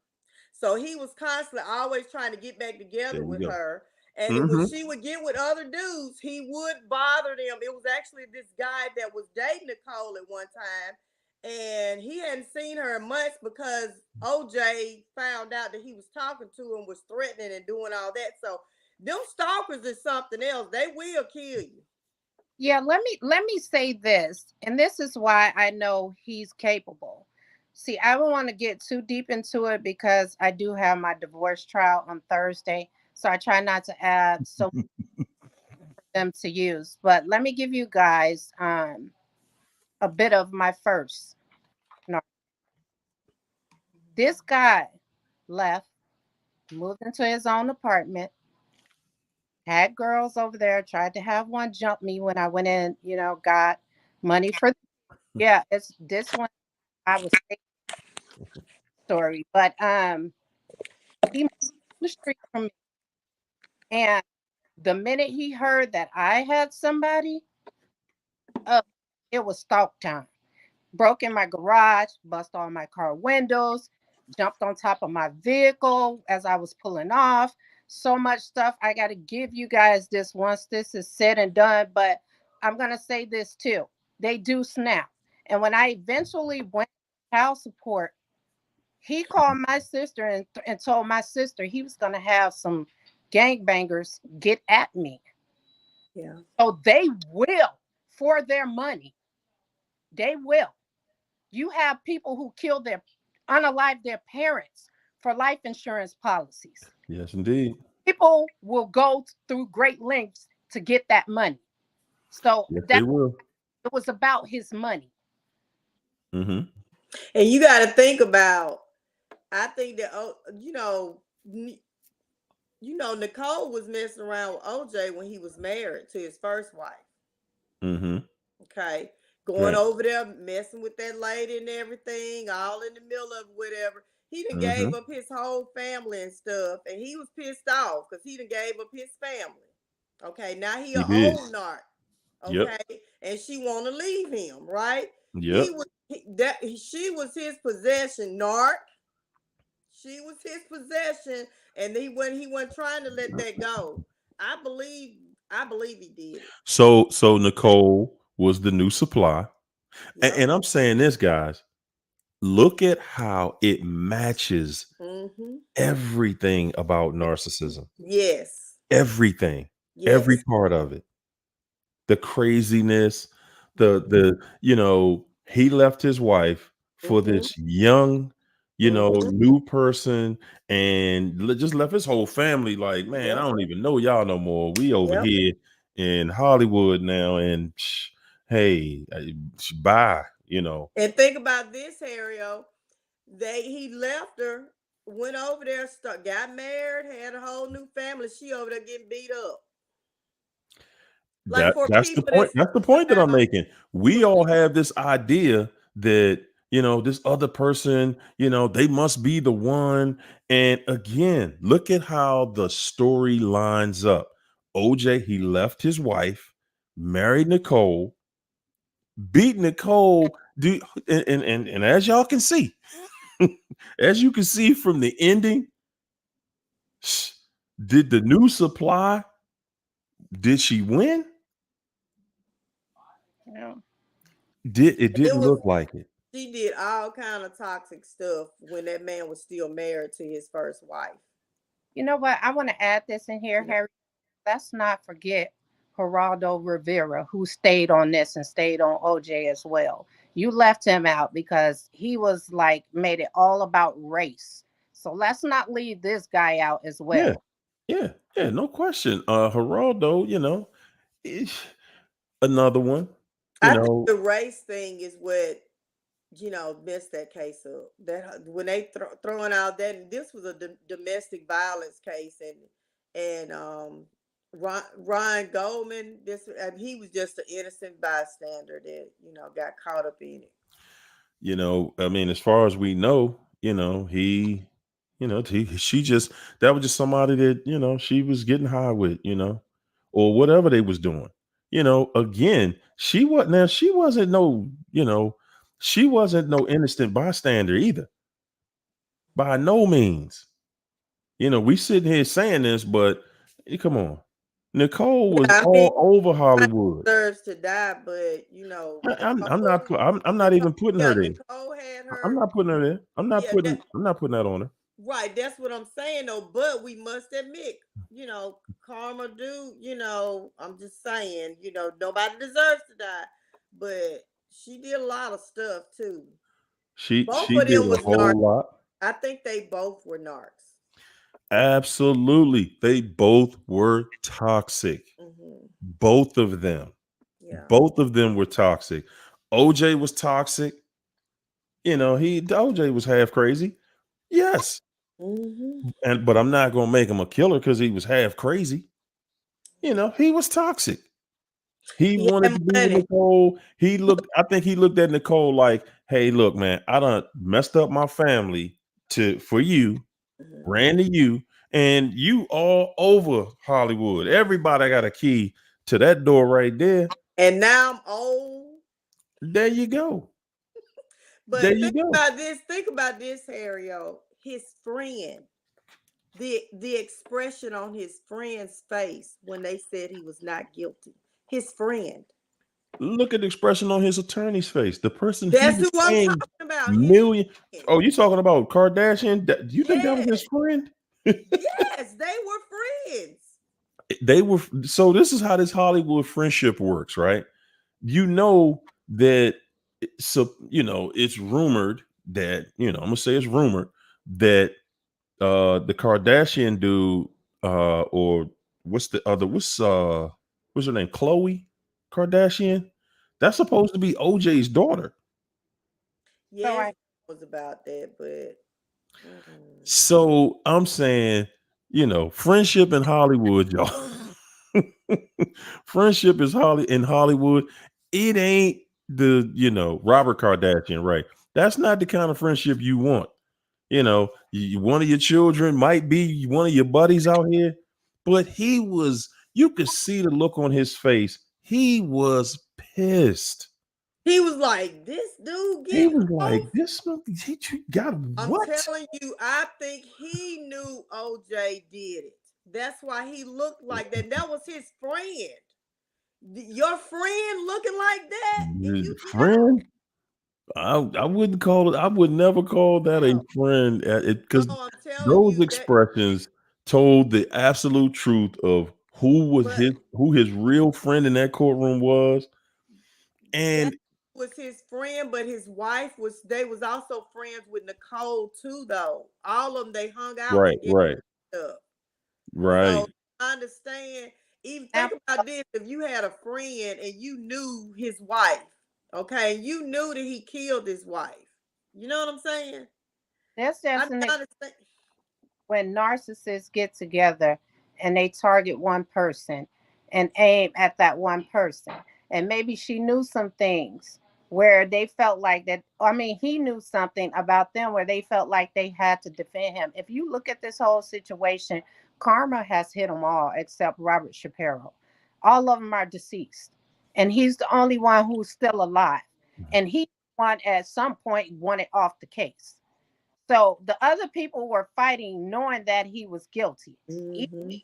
So he was constantly always trying to get back together with her. And when she would get with other dudes, he would bother them. It was actually this guy that was dating Nicole at one time, and he hadn't seen her in months because OJ found out that he was talking to him, was threatening and doing all that. So them stalkers is something else. They will kill you. Yeah, let me say this, and this is why I know he's capable. See, I don't want to get too deep into it because I do have my divorce trial on Thursday, so I try not to add so much for them to use. But let me give you guys a bit of my first. This guy left, moved into his own apartment, had girls over there, tried to have one jump me when I went in, got money for. Yeah, it's this one. I was story, but he moved the street from me, and the minute he heard that I had somebody, it was stalk time. Broke in my garage, bust all my car windows, jumped on top of my vehicle as I was pulling off. So much stuff. I got to give you guys this once this is said and done, but I'm going to say this too. They do snap. And when I eventually went to child support, he called my sister and told my sister he was going to have some gangbangers get at me. Yeah. So they will, for their money, they will. You have people who kill unalive their parents for life insurance policies. Yes, indeed. People will go through great lengths to get that money. So yes, they will. It was about his money. And you got to think about, I think that, Nicole was messing around with OJ when he was married to his first wife. Okay. Going over there, messing with that lady and everything, all in the middle of whatever. He done gave up his whole family and stuff, and he was pissed off because he done gave up his family. Okay, now he an old narc. Okay, and she want to leave him, right? Yep. She was his possession, narc. She was his possession, and he wasn't trying to let that go. I believe he did. So Nicole was the new supply. And I'm saying this, guys, look at how it matches everything about narcissism. Yes. Everything. Yes. Every part of it. The craziness, he left his wife for this young, new person, and just left his whole family like, man, I don't even know y'all no more. We over here in Hollywood now, and hey, bye, And think about this, Hario. He left her, went over there, got married, had a whole new family. She over there getting beat up. That's the point. That's the point that I'm making. We all have this idea that, this other person, they must be the one. And again, look at how the story lines up. OJ, he left his wife married Nicole, beat Nicole. And as y'all can see, as you can see from the ending, did the new supply, did she win? Yeah. It didn't was look like it. she did all kind of toxic stuff when that man was still married to his first wife. You know what? I want to add this in here, Yeah. Harry. Let's not forget Geraldo Rivera, who stayed on this and stayed on OJ as well. You left him out because he was like made it all about race. So let's not leave this guy out as Yeah, well. yeah, no question. Geraldo, eh, another one, you I think know, the race thing is what messed that case up. That when they throwing out that this was a domestic violence case, and Ryan Goldman, he was just an innocent bystander that got caught up in it. I mean, as far as we know, she just, that was just somebody that, she was getting high with, or whatever they was doing. Again, she wasn't no, she wasn't no innocent bystander either. By no means. We sitting here saying this, but come on. Nicole was Yeah, I mean, all over nobody Hollywood. deserves to die, but Nicole, I'm not even putting her yeah, there. Nicole had I'm her. not putting her there. Yeah, I'm not putting that on her. right. That's what I'm saying though. But we must admit, karma do. I'm just saying, nobody deserves to die, but she did a lot of stuff too. Both She of did them a was narcs. whole lot. I think they both were narcs. Absolutely. They both were toxic. Hmm. Both of them. Yeah. Both of them were toxic. OJ was toxic. OJ was half crazy. Yes. Hmm. But I'm not gonna make him a killer because he was half crazy. He was toxic. He He wanted had to be with money. Nicole. I think he looked at Nicole like, hey, look, man, I done messed up my family for you, Mhm. ran to you, and you all over Hollywood. Everybody got a key to that door right there. And now I'm old. There you go. There But you think go. about this. Think about this, Harry. His friend. The expression on his friend's face when they said he was not guilty. His friend. Look at the expression on his attorney's face. The person he That's was who I'm paying talking about. His million. friend. Oh, you talking about Kardashian? Do you think that was his Yes. friend? Yes, they were friends. They were. So this is how this Hollywood friendship works, right? That, so it's rumored that, I'm gonna say it's rumored that the Kardashian dude, or what's her name, Khloe Kardashian, that's supposed to be OJ's daughter. So Yes, I it was about that, but mm-mm. So I'm saying, friendship in Hollywood, y'all. Friendship is in Hollywood. It ain't the, Robert Kardashian, right? That's not the kind of friendship you want. One of your children might be one of your buddies out here, but you could see the look on his face. He was pissed. He was like, "This dude He getting was off." like, this he got I'm what? telling you, I think he knew OJ did it. That's why he looked like that. That was his friend. Your friend looking like that, and you Friend? I wouldn't call it. I would never call that a no, friend, no, because I'm telling those you that. expressions told the absolute truth of But who his real friend in that courtroom was. that And was his friend, but his wife was. They was also friends with Nicole too, though. All of them, they hung out right, together. right, And stuff. So right. I understand. Even now, think about this: if you had a friend and you knew his wife, okay, you knew that he killed his wife. You know what I'm saying? that's I just an understand. when narcissists get together and they target one person and aim at that one person. And maybe she knew some things where they felt like that. I mean, he knew something about them where they felt like they had to defend him. If you look at this whole situation, karma has hit them all except Robert Shapiro. All of them are deceased. and he's the only one who's still alive. And he won at some point wanted off the case. So the other people were fighting, knowing that he was guilty. Mhm.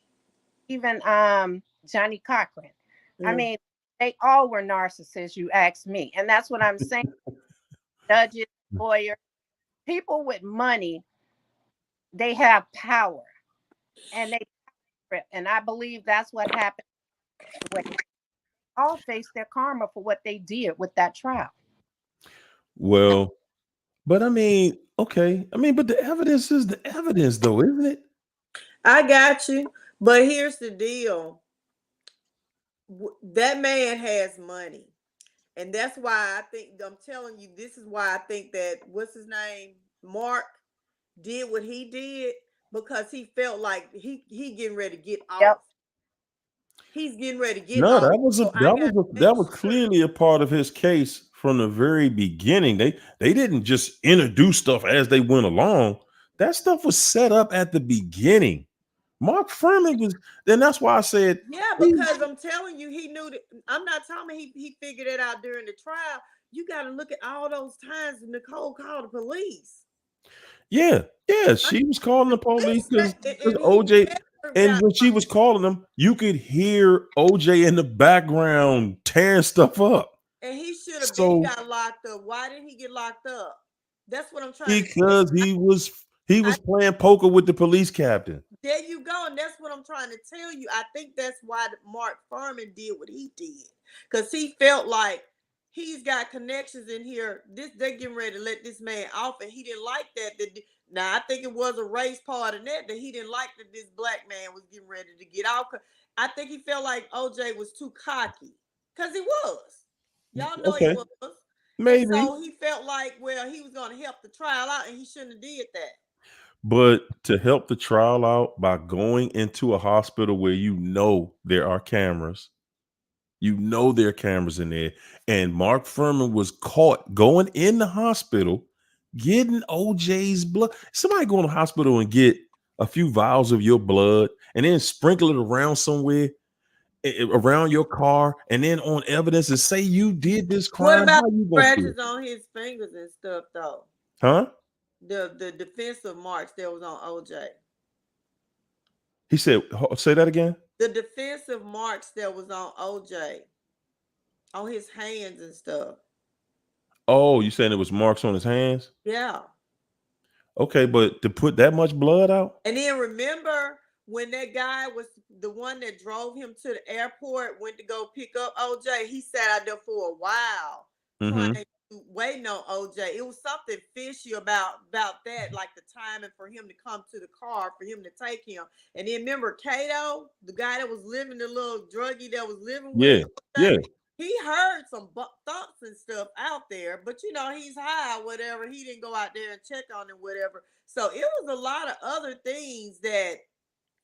Even Johnny Cochran. I Mm. mean, they all were narcissists. You ask me, and that's what I'm saying. Judges, lawyers, people with money, they have power, and I believe that's what happened. When all face their karma for what they did with that trial. Well, but I mean, okay. I mean, but the evidence is the evidence, though, isn't it? I got you. But here's the deal. That man has money. And that's why I think I'm telling you, this is why I think that what's his name? Mark did what he did because he felt like he getting ready to get Yep. off. He's getting ready to get No, off. that was a So I got to make that was sure. clearly a part of his case from the very beginning. They didn't just introduce stuff as they went along. That stuff was set up at the beginning. Mark Furman was, then that's why I said, Yeah, he- because I'm telling you, he knew that. I'm not telling me he figured it out during the trial. You got to look at all those times Nicole called the police. yeah, she was calling the police because And he OJ, never and got when she was calling them, you could hear OJ in the background tearing stuff up. and he should have been So got locked up. Why didn't he get locked up? That's what I'm trying to tell because you. he was playing poker with the police captain. There you go, and that's what I'm trying to tell you. I think that's why Mark Furman did what he did, because he felt like he's got connections in here. They're getting ready to let this man off, and he didn't like that. Now I think it was a race part in that he didn't like that this black man was getting ready to get off. I think he felt like OJ was too cocky, because he was. Y'all know he Okay, was, and maybe. so he felt like, well, he was going to help the trial out, and he shouldn't have did that. But to help the trial out by going into a hospital where you know there are cameras, there are cameras in there, and Mark Furman was caught going in the hospital getting OJ's blood. Somebody go in the hospital and get a few vials of your blood and then sprinkle it around somewhere around your car and then on evidence and say you did this What crime. about How you gonna feel? scratches on his fingers and stuff, though? Huh? The defensive marks that was on OJ. He said, say that again. The defensive marks that was on OJ on his hands and stuff. Oh, you saying it was marks on his hands? Yeah. Okay, but to put that much blood out? And then remember when that guy was the one that drove him to the airport, went to go pick up OJ, he sat out there for a while Mm-hmm. waiting on OJ. It was something fishy about that, like the timing for him to come to the car for him to take him. And then remember Kato, the guy that was living, the little druggie that was living with Yeah. he heard some thumps and stuff out there, but he's high or whatever. He didn't go out there and check on him, whatever. So it was a lot of other things that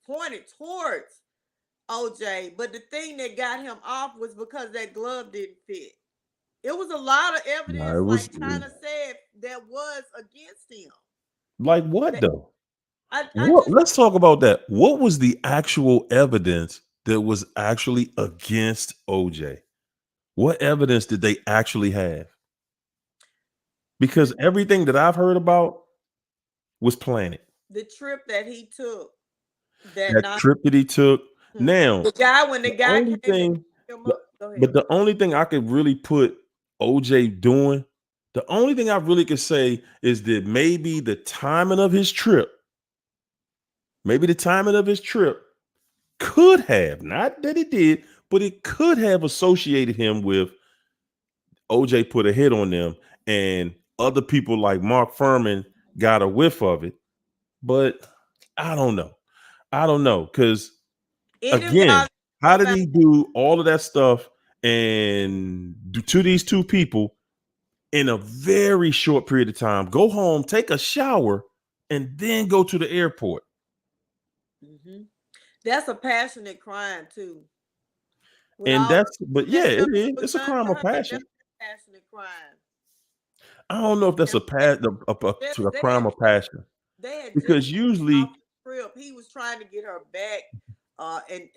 pointed towards OJ, but the thing that got him off was because that glove didn't fit. It was a lot of Nah, evidence, it was like China said, that was against him. like what though? I What? just Let's talk about that. What was the actual evidence that was actually against OJ? What evidence did they actually have? Because everything that I've heard about was planted. the trip that he took that That night. trip that he took. Now, The guy when the guy only came to thing, pick him up. Go ahead. but the only thing I could really put OJ doing, the only thing I really could say is that maybe the timing of his trip, could have, not that it did, but it could have associated him with OJ put a hit on them and other people like Mark Furman got a whiff of it. But I don't know. Because Any of again, y'all how know did about he do all of that stuff to these two people in a very short period of time? Go home, take a shower, and then go to the airport. That's a passionate crime too. And but yeah, it is. Was It's a done crime to of her, passion. that's a passionate crime. I don't know if that's a crime of passion They had just because off usually, the trip. He was trying to get her back,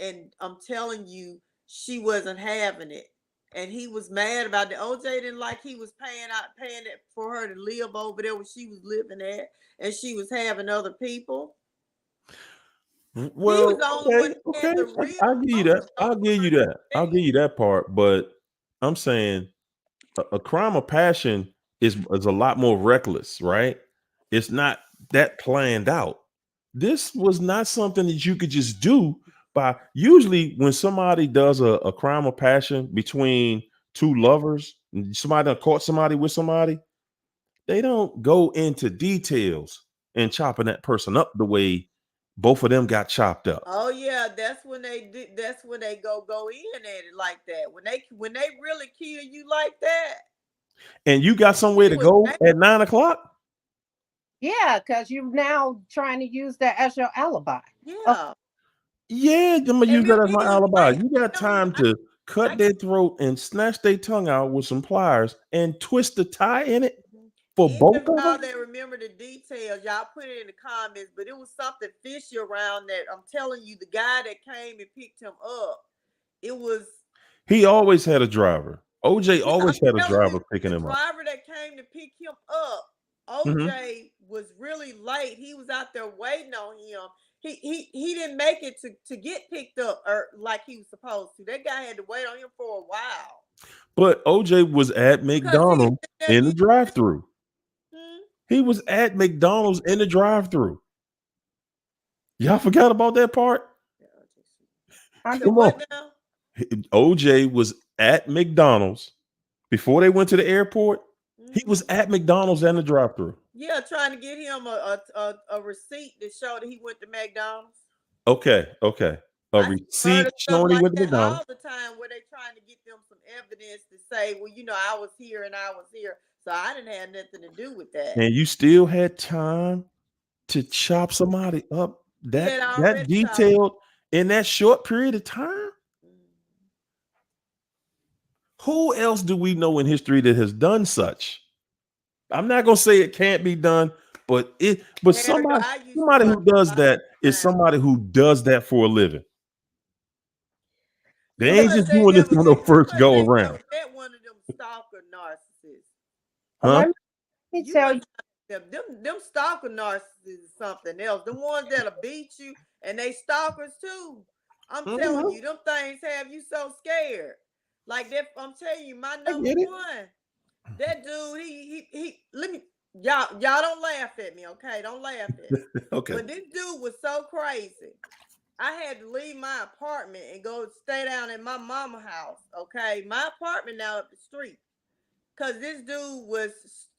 and I'm telling you, she wasn't having it. and he was mad about it. OJ didn't like he was paying it for her to live over there where she was living at, and she was having other people. He Well, was the only one that okay, had the real I'll give you that. I'll give you that. I'll give you that part. But I'm saying a crime of passion is a lot more reckless, right? It's not that planned out. This was not something that you could just do by. Usually, when somebody does a crime of passion between two lovers, and somebody done caught somebody with somebody, they don't go into details and chopping that person up the way both of them got chopped up. Oh yeah, that's when they did. That's when they go in at it like that. When they really kill you like that. And you got somewhere He to was go mad. at 9 o'clock. Yeah, because you're now trying to use that as your alibi. Yeah, Yeah, I'm gonna and use that as he my was alibi. late. You got time to cut their throat and snatch their tongue out with some pliers and twist the tie in it for Any both of of y'all them. that remember the details, y'all put it in the comments. But it was something fishy around that. I'm telling you, the guy that came and picked him up, it was. He always had a driver. OJ Yeah, I'm always had a telling you, driver picking the him up. driver that came to pick him up, Mhm. OJ was really late. He was out there waiting on him. He didn't make it to get picked up or like he was supposed to. That guy had to wait on him for a while But OJ was at because he McDonald's that in the you drive-through. hmm? He was at McDonald's in the drive-through. Y'all forgot about that part? I So Come what on. now? OJ was at McDonald's before they went to the airport. He was Mhm. at McDonald's in the drive-through. Yeah, trying to get him a receipt to show that he went to McDonald's. Okay. A I heard receipt of stuff showing he like went to that McDonald's. all the time where they trying to get them some evidence to say, well, I was here and I was here. So I didn't have nothing to do with that. And you still had time to chop somebody up He had that already chopped. detailed in that short period of time. Who else do we know in history that has done such? I'm not gonna say it can't be done, but Harry, somebody I used to somebody watch who a does lot that of is crime somebody who does that for a living. They You ain't must just ain't doing this never on met, the first you must go ain't around, never met one of them stalker narcissists. huh? let me You tell must you. them stalker narcissists is something else. The ones that'll beat you and they stalkers too. I'm telling Mhm. you, them things have you so scared. Like that, I'm telling you, my I number get it. one. That dude, he let me y'all don't laugh at me, okay? Don't laugh at me. Okay. But this dude was so crazy. I had to leave my apartment and go stay down at my mama house. Okay, my apartment now up the street. Cause this dude was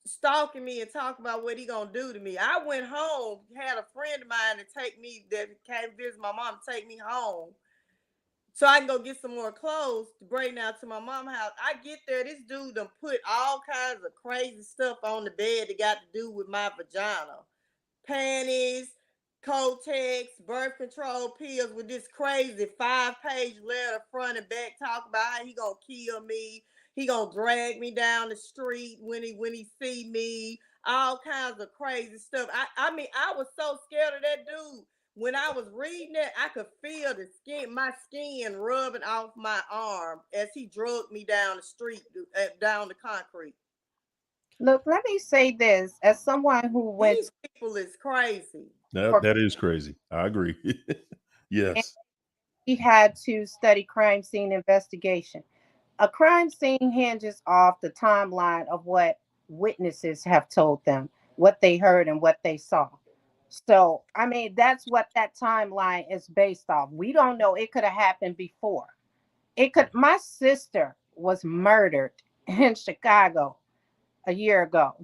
stalking me and talking about what he gonna do to me. I went home, had a friend of mine to take me that came visit my mom, take me home so I can go get some more clothes to bring down to my mom's house. I get there, this dude done put all kinds of crazy stuff on the bed that got to do with my vagina. Panties, Kotex, birth control pills with this crazy 5-page letter front and back talk about how he gonna kill me. He gonna drag me down the street when he see me. All kinds of crazy stuff. I mean, I was so scared of that dude. When I was reading that, I could feel my skin rubbing off my arm as he drugged me down the street, down the concrete. Look, let me say this as someone who went These people is crazy. for That is crazy. I agree. and Yes. he had to study crime scene investigation. A crime scene hinges off the timeline of what witnesses have told them, what they heard and what they saw. So, I mean, that's what that timeline is based off. We don't know. It could have happened before. It could, my sister was murdered in Chicago a year ago,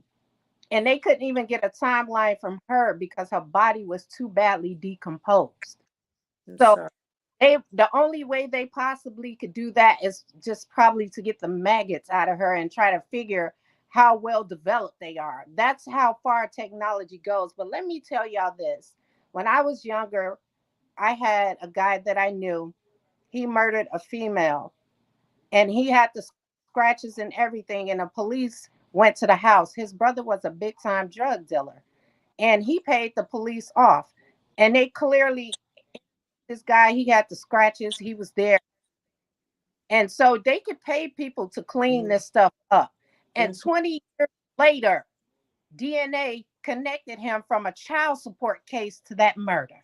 and they couldn't even get a timeline from her because her body was too badly decomposed. I'm So, sorry. the only way they possibly could do that is just probably to get the maggots out of her and try to figure how well developed they are. That's how far technology goes. But let me tell y'all this. When I was younger, I had a guy that I knew. He murdered a female and he had the scratches and everything. And the police went to the house. His brother was a big time drug dealer and he paid the police off. And they clearly, this guy, he had the scratches. He was there. And so they could pay people to clean this stuff up. And 20 years later, DNA connected him from a child support case to that murder.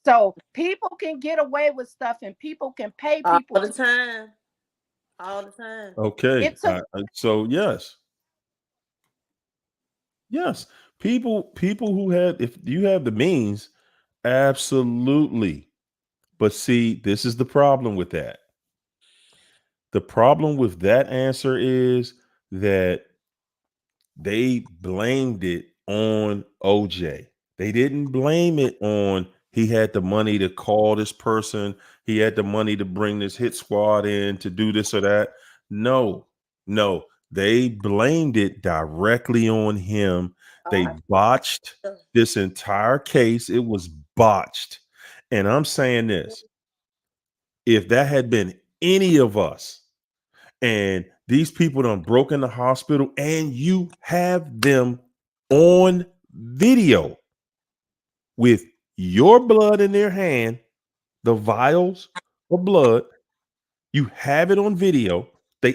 So people can get away with stuff and people can pay All people the time. All the time. Okay. It took So yes. Yes. People who had, if you have the means, absolutely. But see, this is the problem with that. The problem with that answer is that they blamed it on OJ. They didn't blame it on he had the money to call this person, he had the money to bring this hit squad in to do this or that. No, no, they blamed it directly on him. They botched this entire case. It was botched. And I'm saying this, if that had been any of us, and these people done broke in the hospital and you have them on video with your blood in their hand, the vials of blood, you have it on video.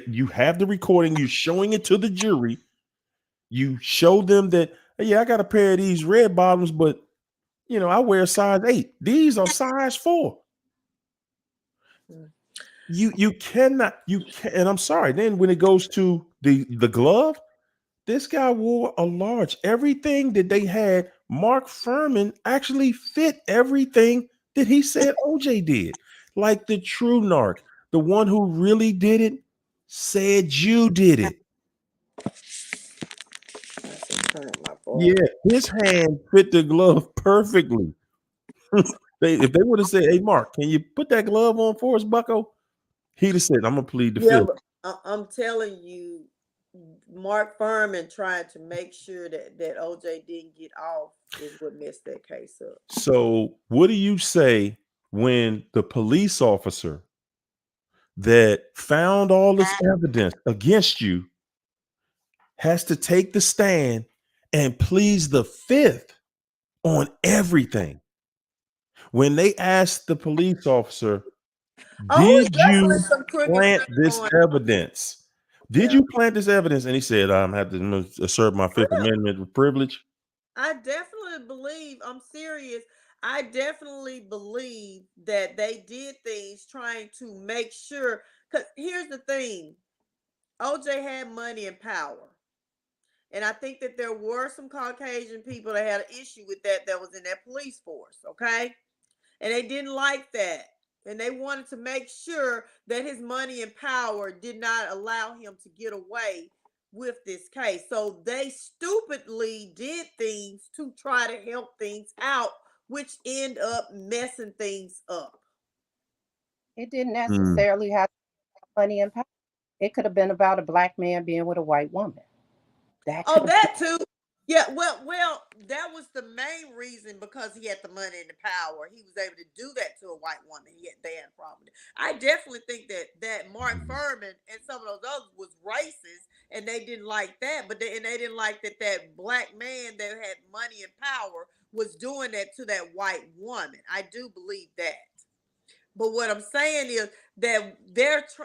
You have the recording, you're showing it to the jury. You show them that, hey, yeah, I got a pair of these red bottoms, but you know, I wear a size 8. These are size 4. You cannot, and I'm sorry. Then when it goes to the glove, this guy wore a large. Everything that they had, Mark Furman actually fit everything that he said OJ did. Like the true narc, the one who really did it, said you did it. Yeah, his hand fit the glove perfectly. If they would have said, "Hey, Mark, can you put that glove on for us, Bucko?" He'd have said, "I'm gonna plead the fifth." But I'm telling you, Mark Furman trying to make sure that OJ didn't get off is what messed that case up. So, what do you say when the police officer that found all this evidence against you has to take the stand and pleads the fifth on everything? When they asked the police officer, It's did definitely you some crooked plant stuff this going evidence? Did you plant this evidence? And he said, I have to assert my Fifth Amendment privilege. I definitely believe, I'm serious. I definitely believe that they did things trying to make sure. Because here's the thing, OJ had money and power. And I think that there were some Caucasian people that had an issue with that was in that police force, okay? And they didn't like that. And they wanted to make sure that his money and power did not allow him to get away with this case. So they stupidly did things to try to help things out, which end up messing things up. It didn't necessarily have money and power. It could have been about a black man being with a white woman. That too. Yeah, well, that was the main reason, because he had the money and the power. He was able to do that to a white woman. They had a problem. I definitely think that Mark Furman and some of those others was racist, and they didn't like that. But they didn't like that black man that had money and power was doing that to that white woman. I do believe that. But what I'm saying is that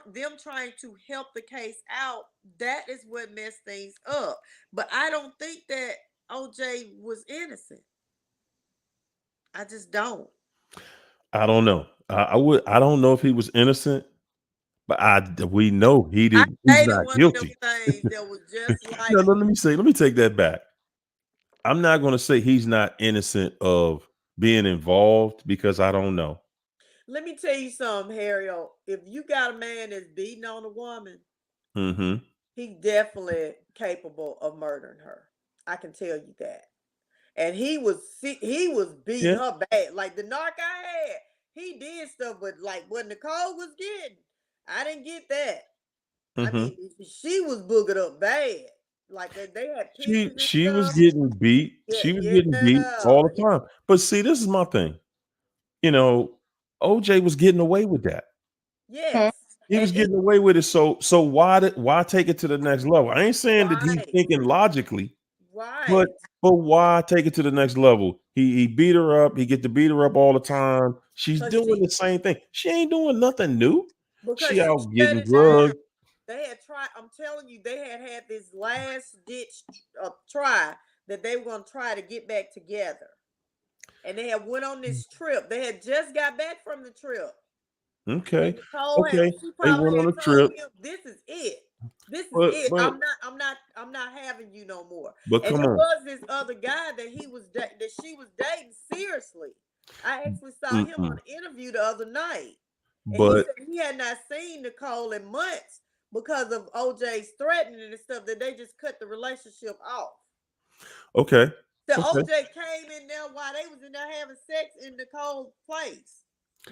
them trying to help the case out, that is what messed things up. But I don't think that OJ was innocent. I just don't. I don't know. I don't know if he was innocent, but we know he did. He's not One guilty. of them things that was just like. No, let me take that back. I'm not going to say he's not innocent of being involved, because I don't know. Let me tell you something, Harry. If you got a man that's beating on a woman, he's definitely capable of murdering her. I can tell you that. And he was beating her bad. Like the narc I had, he did stuff, but like what Nicole was getting, I didn't get that. I mean, she was boogered up bad. Like they had pictures. She was getting beat. She was getting beat all the time. But see, this is my thing. You know, OJ was getting away with that. Yes. He was getting away with it. So why take it to the next level? I ain't saying that he's thinking logically. Right. But why take it to the next level? He beat her up. He get to beat her up all the time. She's doing the same thing. She ain't doing nothing new. Because She she out shut getting it down. drugged. They had tried, I'm telling you, they had this last ditch try that they were going to try to get back together. And they had went on this trip. They had just got back from the trip. Okay. And Nicole Okay. she They probably went on had a told trip. him, this is it. This is But it. but I'm not having you no more. but And come it on. was this other guy that she was dating seriously. I actually saw him on Mm-mm. an interview the other night. And he But said he had not seen Nicole in months because of OJ's threatening and stuff, that they just cut the relationship off. okay. The Okay. OJ came in there while they was in there having sex in Nicole's place.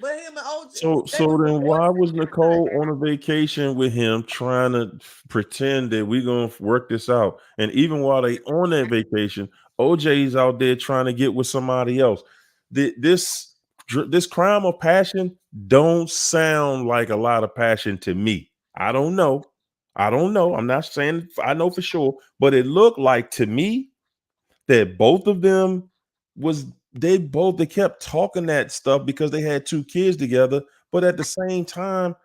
But him and OJ, they So was then why was divorcing. Nicole on a vacation with him trying to pretend that we gonna work this out? And even while they on that vacation, OJ's out there trying to get with somebody else. This crime of passion don't sound like a lot of passion to me. I don't know. I don't know. I'm not saying I know for sure, but it looked like to me that both of them was they kept talking that stuff because they had two kids together, but at the same time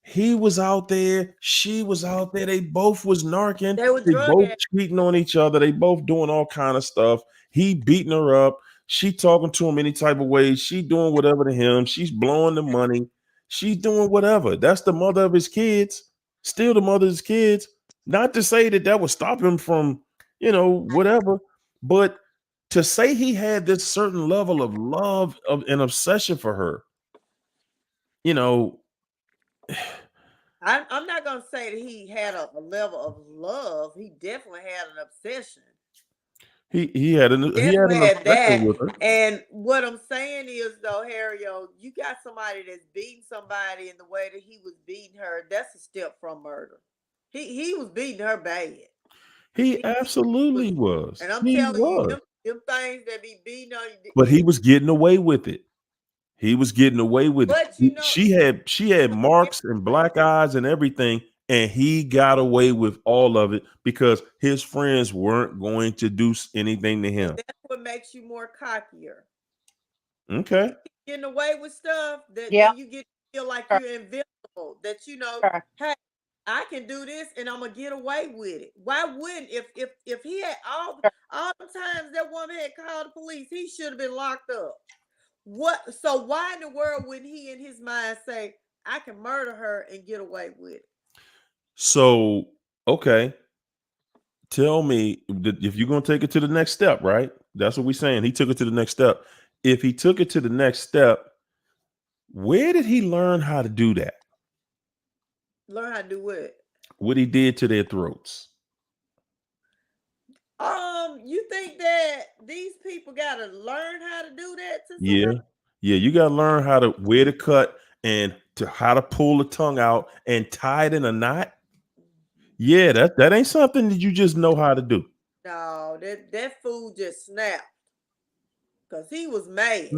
he was out there, she was out there, they both was narking, They were they drug both addicts. cheating on each other, they both doing all kind of stuff. He beating her up, she talking to him any type of way, she doing whatever to him, she's blowing the money, she's doing whatever. That's the mother of his kids, still the mother of his kids. Not to say that that would stop him from, whatever, but to say he had this certain level of love of an obsession for her, you know, I'm not gonna say that he had a level of love. He definitely had an obsession. he had an Definitely had obsession that. with her. And what I'm saying is, though, Harry, you got somebody that's beating somebody in the way that he was beating her. That's a step from murder. He was beating her bad. He Was, absolutely was. and I'm He telling you, was. them things that be beating on But he you. was getting away with it. He was getting away with it. But you know, She had marks and black eyes and everything, and he got away with all of it because his friends weren't going to do anything to him. that's what makes you more cockier. Okay. Getting away with stuff that Yeah. then you get to feel like you're invincible. That hey, I can do this and I'm gonna get away with it. Why wouldn't if he had all the times that woman had called the police, he should have been locked up. What? So why in the world would he in his mind say, I can murder her and get away with it? So, okay. Tell me if you're going to take it to the next step, right? That's what we're saying. He took it to the next step. If he took it to the next step, where did he learn how to do that? Learn how to do what? What he did to their throats. You think that these people gotta learn how to do that to Yeah. somebody? Yeah. You got to learn where to cut and how to pull the tongue out and tie it in a knot. Yeah. That ain't something that you just know how to do. No, that fool just snapped because he was mad.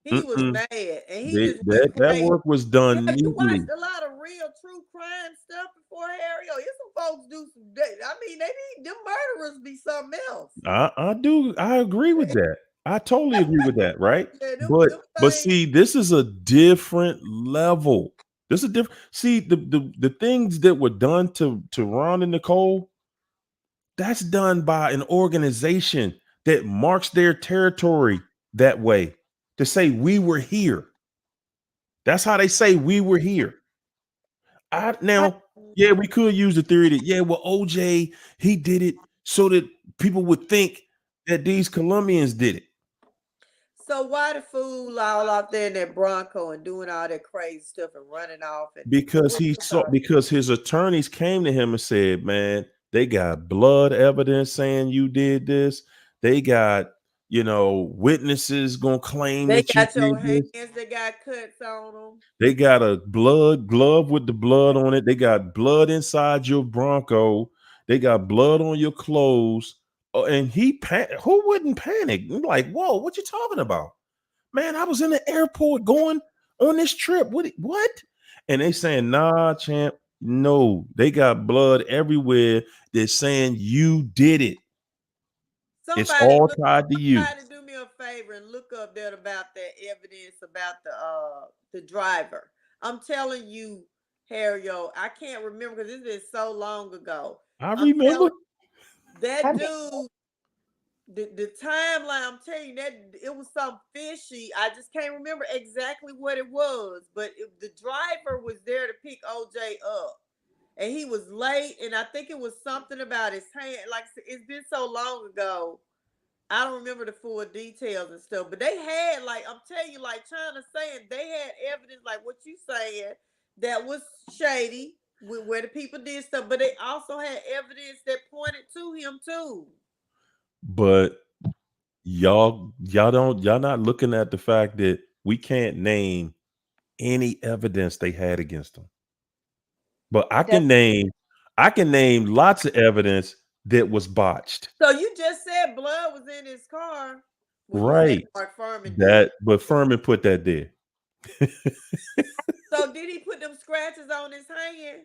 He was mad, and he just went That crazy. work was done You watched neatly. a lot of real true crime stuff before, Harry. It's some folks do some. I mean, them murderers be something else. I do. I agree with that. I totally agree with that. Right. Yeah, But them things. see, this is a different level. This is different. See, the things that were done to Ron and Nicole, that's done by an organization that marks their territory that way to say we were here. That's how they say we were here. Now, yeah, we could use the theory that well, OJ, he did it so that people would think that these Colombians did it. So why the fool all out there in that Bronco and doing all that crazy stuff and running off? Because his attorneys came to him and said, man, they got blood evidence saying you did this. They got, witnesses gonna claim They that you got your did this. hands that got cuts on them. They got a blood glove with the blood on it. They got blood inside your Bronco. They got blood on your clothes. And who wouldn't panic? I'm like, whoa, what you talking about? Man, I was in the airport going on this trip. What? And they saying, nah, champ. No, they got blood everywhere. They're saying you did it. It's all tied to you. Somebody do me a favor and look up that about that evidence about the driver. I'm telling you, Harry, I can't remember because it's been so long ago. I I'm remember. telling that dude, the timeline, I'm telling you that it was something fishy. I just can't remember exactly what it was, but the driver was there to pick OJ up. And he was late, and I think it was something about his hand. Like, it's been so long ago. I don't remember the full details and stuff, but they had, like, I'm telling you, like China saying, they had evidence, like what you saying, that was shady with where the people did stuff, but they also had evidence that pointed to him too. But y'all not looking at the fact that we can't name any evidence they had against them. But I can name lots of evidence that was botched. So you just said blood was in his car. Well, you said Right. Mark Furman did. But Furman put that there. So did he put them scratches on his hand?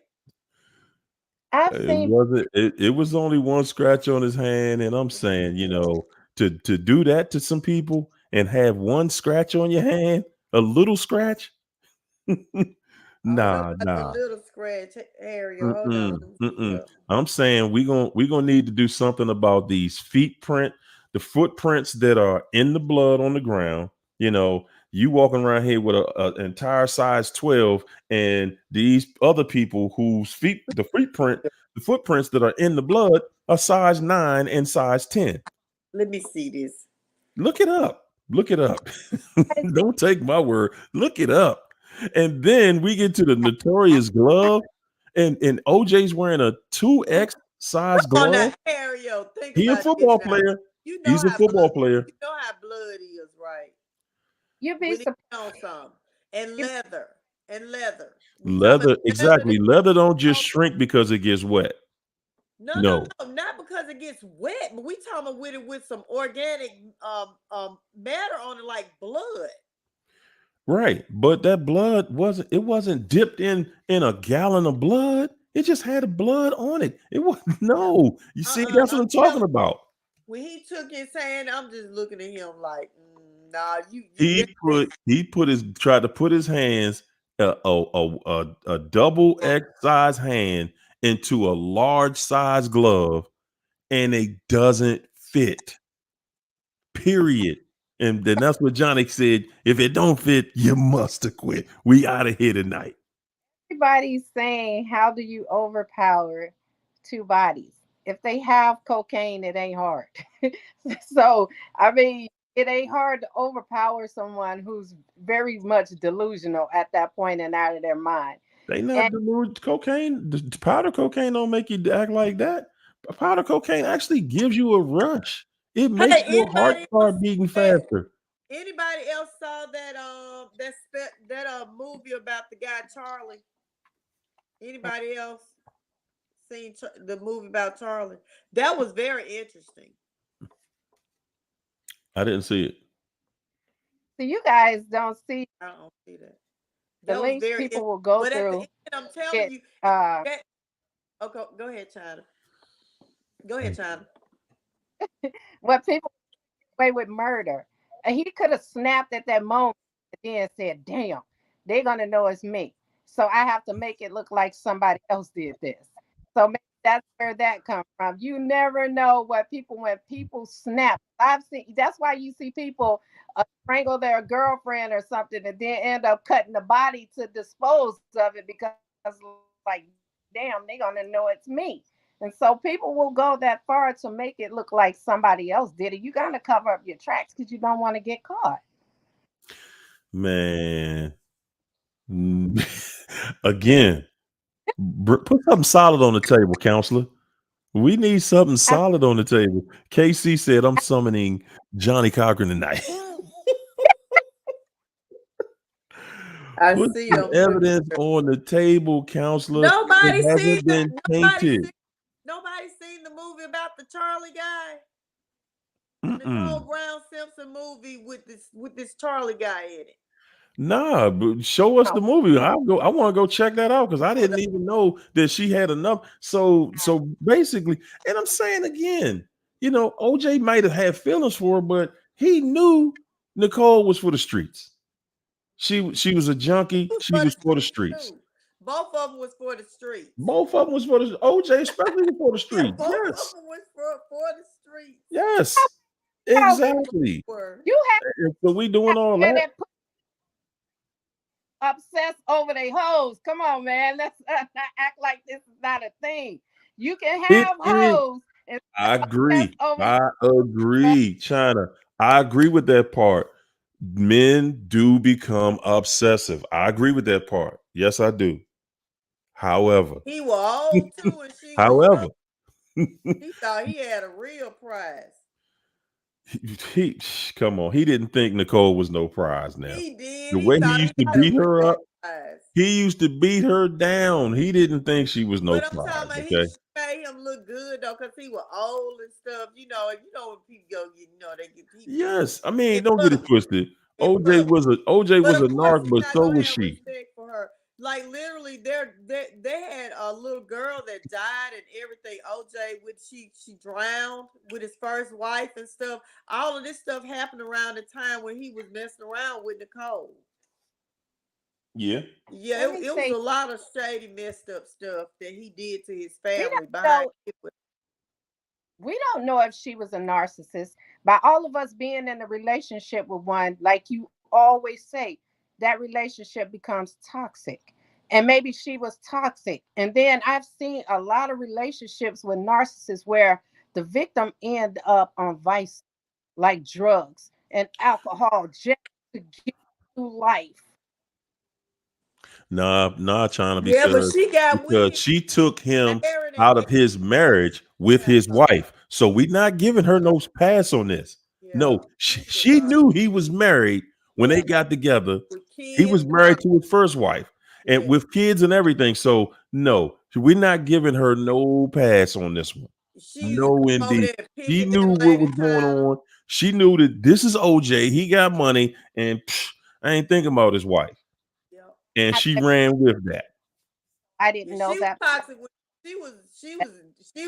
It was only one scratch on his hand, and I'm saying, to do that to some people and have one scratch on your hand, a little scratch. I don't know Nah. about the little scratch, Harry. Hold on. Mm-mm, Let me see something. I'm saying we gonna need to do something about these the footprints that are in the blood on the ground. You walking around here with an entire size 12, and these other people whose the footprints that are in the blood are size 9 and size 10. Let me see this. Look it up. Look it up. Don't take my word. Look it up. And then we get to the notorious glove, and OJ's wearing a 2X size Come on glove. now, Harry. Think He a about football this now. player. You know He's a how football blood, player. you know how blood is, right? You'd be When it surprised. on some and leather and leather. We talking Leather, about leather. exactly. Leather don't just shrink because it gets wet. No, No. not because it gets wet, but we talking about with it with some organic matter on it, like blood. Right. But that blood wasn't dipped in a gallon of blood. It just had blood on it. It was no. You see, that's what I'm talking about. When he took his hand, I'm just looking at him like, nah, you. Tried to put his hands, a double X size hand into a large size glove, and it doesn't fit. Period. And then that's what Johnny said. If it don't fit, you must have quit. We out of here tonight. Everybody's saying, how do you overpower two bodies? If they have cocaine, it ain't hard. So, I mean, it ain't hard to overpower someone who's very much delusional at that point and out of their mind. They not And deluded. Cocaine, the powder cocaine don't make you act like that. Powder cocaine actually gives you a rush. It makes Hey, your heart start beating faster. anybody else saw that movie about the guy Charlie? Anybody else seen the movie about Charlie? That was very interesting. I didn't see it. so you guys don't see I don't see that. the That was links very. people will go But at the through. end, I'm telling you. Okay, go ahead, China. Go ahead, China. What people away with murder. And he could have snapped at that moment and then said, damn, they're going to know it's me. So I have to make it look like somebody else did this. So maybe that's where that comes from. You never know when people snap. I've seen, that's why you see people strangle their girlfriend or something and then end up cutting the body to dispose of it because, like, damn, they're going to know it's me. And so people will go that far to make it look like somebody else did it. You got to cover up your tracks because you don't want to get caught. Man. Again, put something solid on the table, counselor. We need something solid on the table. KC said, I'm summoning Johnny Cochran tonight. Put see some him. evidence on the table, counselor. Nobody It seen hasn't been tainted. Nobody seen the movie about the Charlie guy. Nicole Mm-mm. Brown Simpson movie with this Charlie guy in it. Nah, but show us the movie. I want to go check that out because I didn't even know that she had enough. So basically, and I'm saying again, OJ might have had feelings for her, but he knew Nicole was for the streets. She was a junkie. was She was for the streets. too. Both of them was for the streets. Both of them was for the OJ, especially was for the Yeah, streets. both of Yes, them was for the streets. yes, exactly. Were. You And so we doing all have that. that obsessed over their hoes. Come on, man. Let's not act like this is not a thing. You can It have is. hoes and I agree. over. I agree, China. I agree with that part. Men do become obsessive. I agree with that part. Yes, I do. However, He was old too, and she was however, young. He thought he had a real prize. he come on. He didn't think Nicole was no prize now. He did. The He way he thought used he to had a beat her real up, prize. he used to beat her down. He didn't think she was no But I'm prize. talking about Okay. he made him look good though, cause he was old and stuff. You know when people go get, they get people. Yes. I mean, In don't get it public. twisted. In OJ public. was But a of course, narc, he's but not so gonna was have she. respect for her. Like literally, they had a little girl that died and everything. OJ, with she drowned with his first wife and stuff. All of this stuff happened around the time when he was messing around with Nicole. Yeah. Yeah, Let me it was say, a lot of shady, messed up stuff that he did to his we family don't behind know. it. We don't know if she was a narcissist. By all of us being in a relationship with one, like you always say, that relationship becomes toxic. And maybe she was toxic. And then I've seen a lot of relationships with narcissists where the victim end up on vice like drugs and alcohol just to get through life. Nah, China, Yeah, but she got with him, she took him married and out of his marriage with yeah, his wife. So we're not giving her no pass on this. yeah. No, she knew he was married when Yeah. they got together. With He kids was and married all. to his first wife and Yeah. with kids and everything. So no, we're not giving her no pass on this one. She used to No, come over indeed. there and She pick knew that what lady was going time. on. She knew that this is OJ. He got money, and I ain't thinking about his wife. Yeah. And she ran with that. I didn't know She was that. toxic when she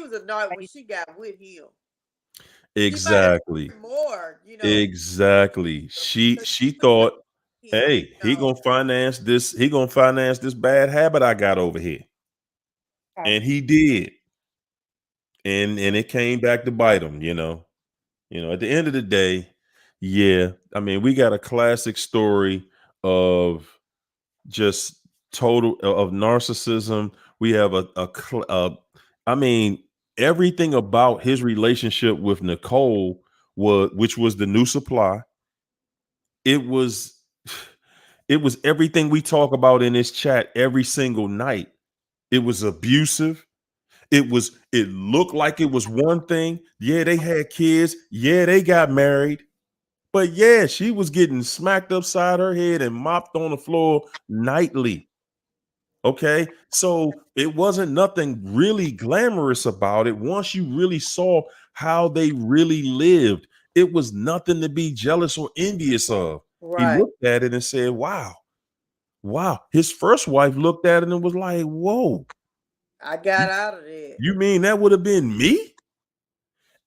was a narc when she got with him. Exactly. More, Exactly. She 'cause she was thought, him, hey, he gonna finance this. He gonna finance this bad habit I got over here, and he did. And it came back to bite him. At the end of the day, yeah. I mean, we got a classic story of just total of narcissism. We have I mean, everything about his relationship with Nicole which was the new supply. It was everything we talk about in this chat every single night. It was abusive. It looked like it was one thing. Yeah, they had kids. Yeah, they got married. But yeah, she was getting smacked upside her head and mopped on the floor nightly. Okay. So it wasn't nothing really glamorous about it. Once you really saw how they really lived, it was nothing to be jealous or envious of. He Right. looked at it and said, wow, wow. His first wife looked at it and was like, whoa, I got out of there. you mean that would have been me?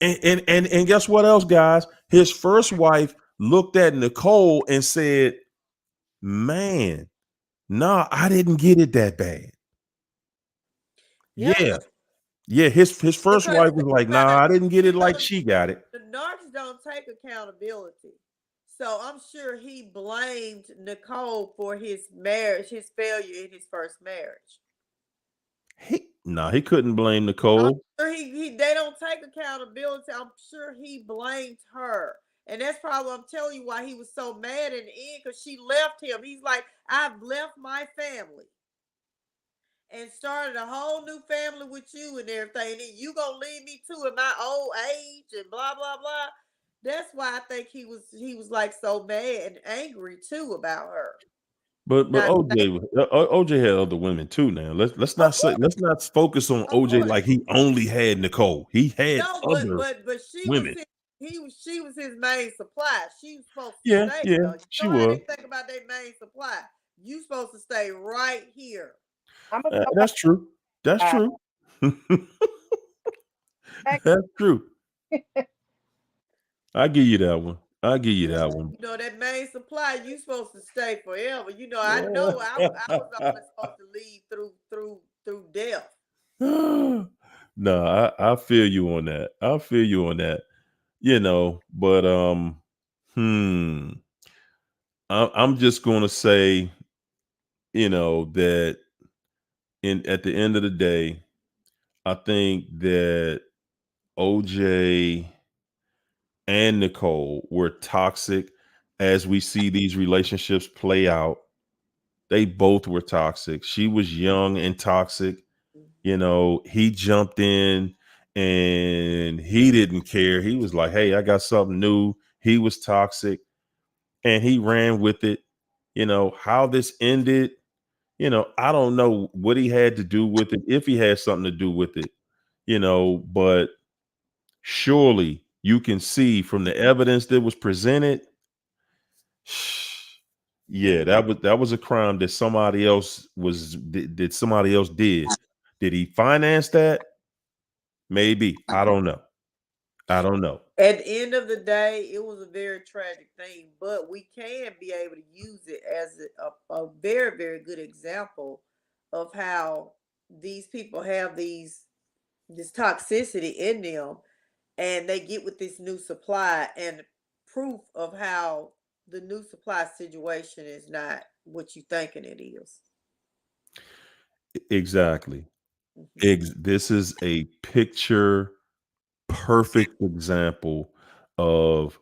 And guess what else, guys? His first wife looked at Nicole and said, man, nah, I didn't get it that bad. Yeah. Yeah, his first Because wife was like, nah, I didn't get it like she got it. the narcs don't take accountability. So I'm sure he blamed Nicole for his marriage, his failure in his first marriage. He couldn't blame I'm Nicole. sure they don't take accountability. I'm sure he blamed her. And that's probably I'm telling you why he was so mad in the end, because she left him. He's like, I've left my family and started a whole new family with you and everything. And you gonna leave me too in my old age and blah blah blah. That's why I think he was like so mad and angry too about her. But Not OJ had other women too. Now let's not focus on of OJ course. like he only had Nicole. He had No, other but she women. she was his main supply. She was supposed to Yeah, stay yeah, though. she How they was. think about their main supply. You supposed to stay right here. I'm gonna go That's true. That's back. true. That's true. I give you that one. I'll give you that one. You know, that main supply, you supposed to stay forever. You know, I know I was only supposed to leave through death. No, I feel you on that. I feel you on that. But hmm, I'm just gonna say, that at the end of the day, I think that OJ and Nicole were toxic as we see these relationships play out. They both were toxic. She was young and toxic. He jumped in and he didn't care. He was like, hey, I got something new. He was toxic and he ran with it. How this ended, I don't know what he had to do with it, if he had something to do with it, but surely you can see from the evidence that was presented. Yeah, that was a crime that somebody else did somebody else did. Did he finance that? Maybe. I don't know. I don't know. At the end of the day, it was a very tragic thing, but we can be able to use it as a very, very good example of how these people have this toxicity in them, and they get with this new supply and proof of how the new supply situation is not what you thinking it is. Exactly. Mhm. This is a picture perfect example of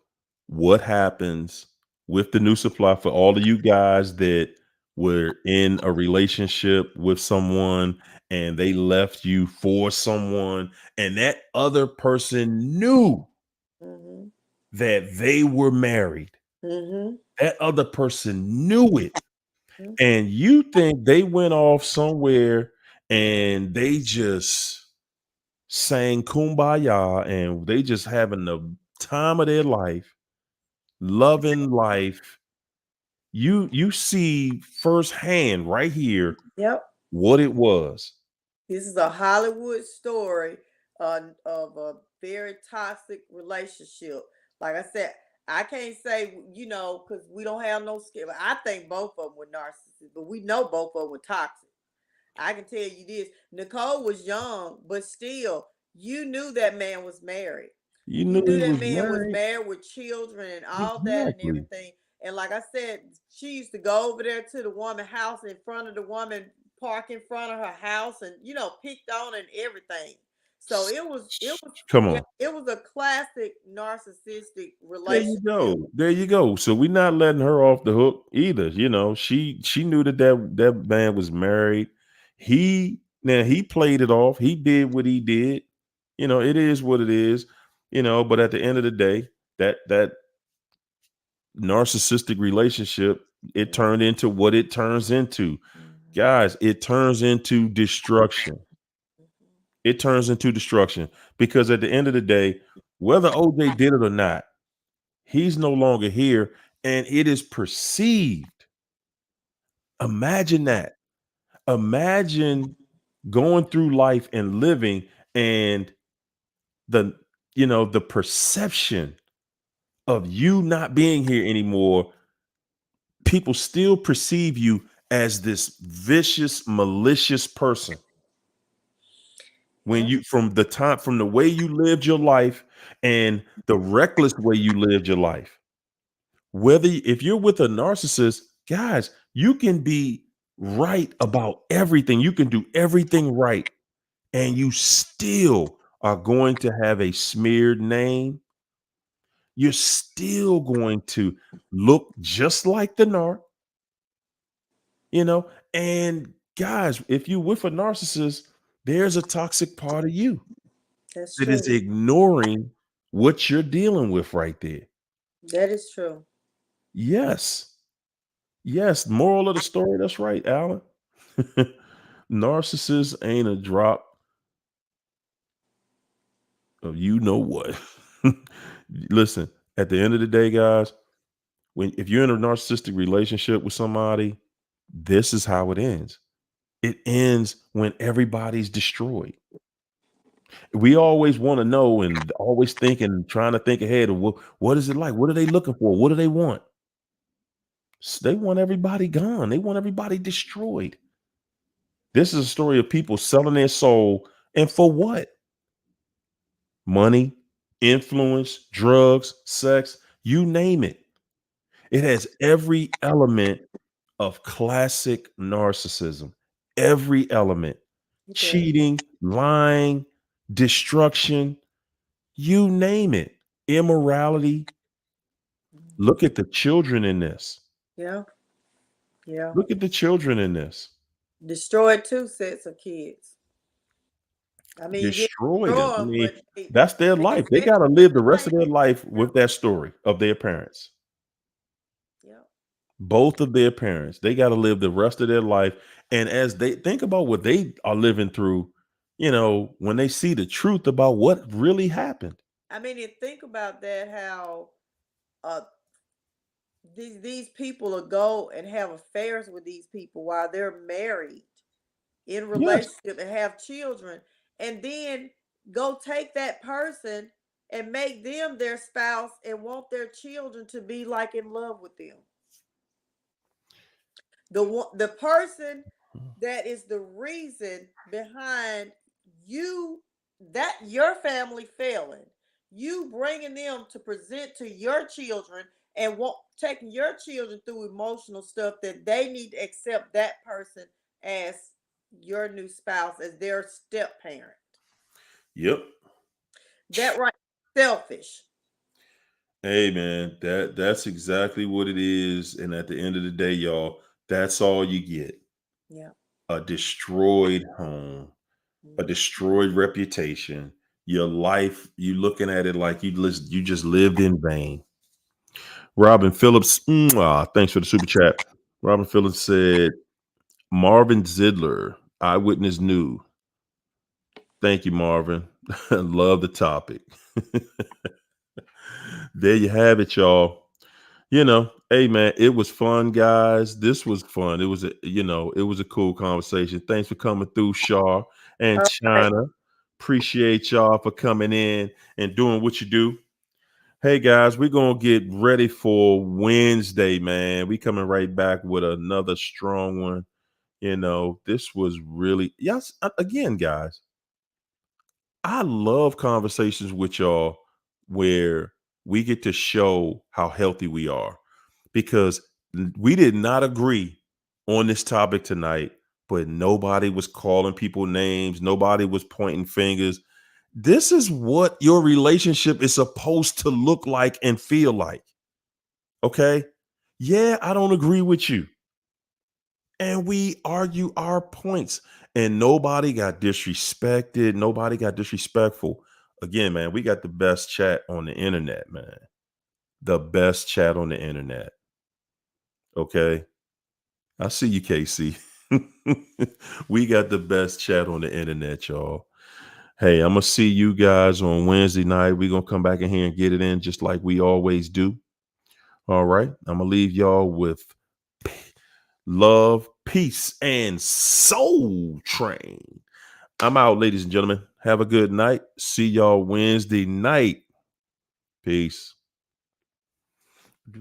what happens with the new supply for all of you guys that were in a relationship with someone and they left you for someone and that other person knew Mhm. that they were married. Mhm. That other person knew it. Mhm. And you think they went off somewhere and they just sang kumbaya and they just having the time of their life, loving life. You see firsthand right here Yep. what it was. This is a Hollywood story of a very toxic relationship. Like I said, I can't say, because we don't have no skill. I think both of them were narcissists, but we know both of them were toxic. I can tell you this: Nicole was young, but still, you knew that man was married. You You knew knew he that was man was married. married with children and all that and Exactly. everything. And like I said, she used to go over there to the woman house in front of the woman, park in front of her house, and picked on and everything. So Come yeah, on. it was a classic narcissistic There you relationship. go. There you go. So we're not letting her off the hook either. She knew that man was married. He played it off. He did what he did. It is what it is. But at the end of the day, that narcissistic relationship, it turned into what it turns into. Mhm. Guys, it turns into destruction. It turns into destruction because at the end of the day, whether OJ did it or not, he's no longer here and it is perceived. Imagine that. Imagine going through life and living and the the perception of you not being here anymore. People still perceive you as this vicious, malicious person. When Yeah. you from the way you lived your life and the reckless way you lived your life. If you're with a narcissist, guys, you can be right about everything. You can do everything right, and you still are going to have a smeared name. You're still going to look just like the narc, And guys, if you're with a narcissist, there's a toxic part of you That's that true. is ignoring what you're dealing with right there. That is true. Yes. Yes. Moral of the story. That's right, Alan. Narcissist ain't a drop of what. Listen, at the end of the day, guys, if you're in a narcissistic relationship with somebody, this is how it ends. It ends when everybody's destroyed. We always want to know and always thinking, trying to think ahead of what is it like? What are they looking for? What do they want? They want everybody gone. They want everybody destroyed. This is a story of people selling their soul. And for what? Money, influence, drugs, sex, you name it. It has every element of classic narcissism. Every element. It does. Cheating, lying, destruction, you name it. Immorality. Look at the children in this. Yeah. Yeah. Look at the children in this. Destroyed 2 sets of kids. I mean, you didn't Destroyed destroy them. I 'em, mean, but they that's their life. They got to live the rest of their life with that story of their parents. Yeah. Both of their parents. They got to live the rest of their life. And as they think about what they are living through, when they see the truth about what really happened. I mean, and think about that, how uh these people will go and have affairs with these people while they're married, in Yes. relationship, and have children, and then go take that person and make them their spouse and want their children to be like in love with them. The person that is the reason behind you, that your family failing, you bringing them to present to your children and taking your children through emotional stuff, that they need to accept that person as your new spouse, as their step parent. Yep. That right, selfish. Hey man, that's exactly what it is. And at the end of the day, y'all, that's all you get. Yeah. A destroyed home, a destroyed reputation, your life, you looking at it like you just lived in vain. Robin Phillips, thanks for the super chat. Robin Phillips said, Marvin Zidler, Eyewitness News. Thank you, Marvin. Love the topic. There you have it, y'all. Hey man, it was fun, guys. This was fun. It was a cool conversation. Thanks for coming through, Shaw and All right. China. Appreciate y'all for coming in and doing what you do. Hey guys, we're gonna get ready for Wednesday, man. We coming right back with another strong one. This was really, yes, again, guys. I love conversations with y'all where we get to show how healthy we are, because we did not agree on this topic tonight, but nobody was calling people names. Nobody was pointing fingers. This is what your relationship is supposed to look like and feel like. Okay. Yeah, I don't agree with you. And we argue our points, and nobody got disrespected. Nobody got disrespectful. Again, man, we got the best chat on the internet, man. The best chat on the internet. Okay. I see you, Casey. We got the best chat on the internet, y'all. Hey, I'm going to see you guys on Wednesday night. We're going to come back in here and get it in just like we always do. All right. I'm going to leave y'all with love, peace, and Soul Train. I'm out, ladies and gentlemen. Have a good night. See y'all Wednesday night. Peace.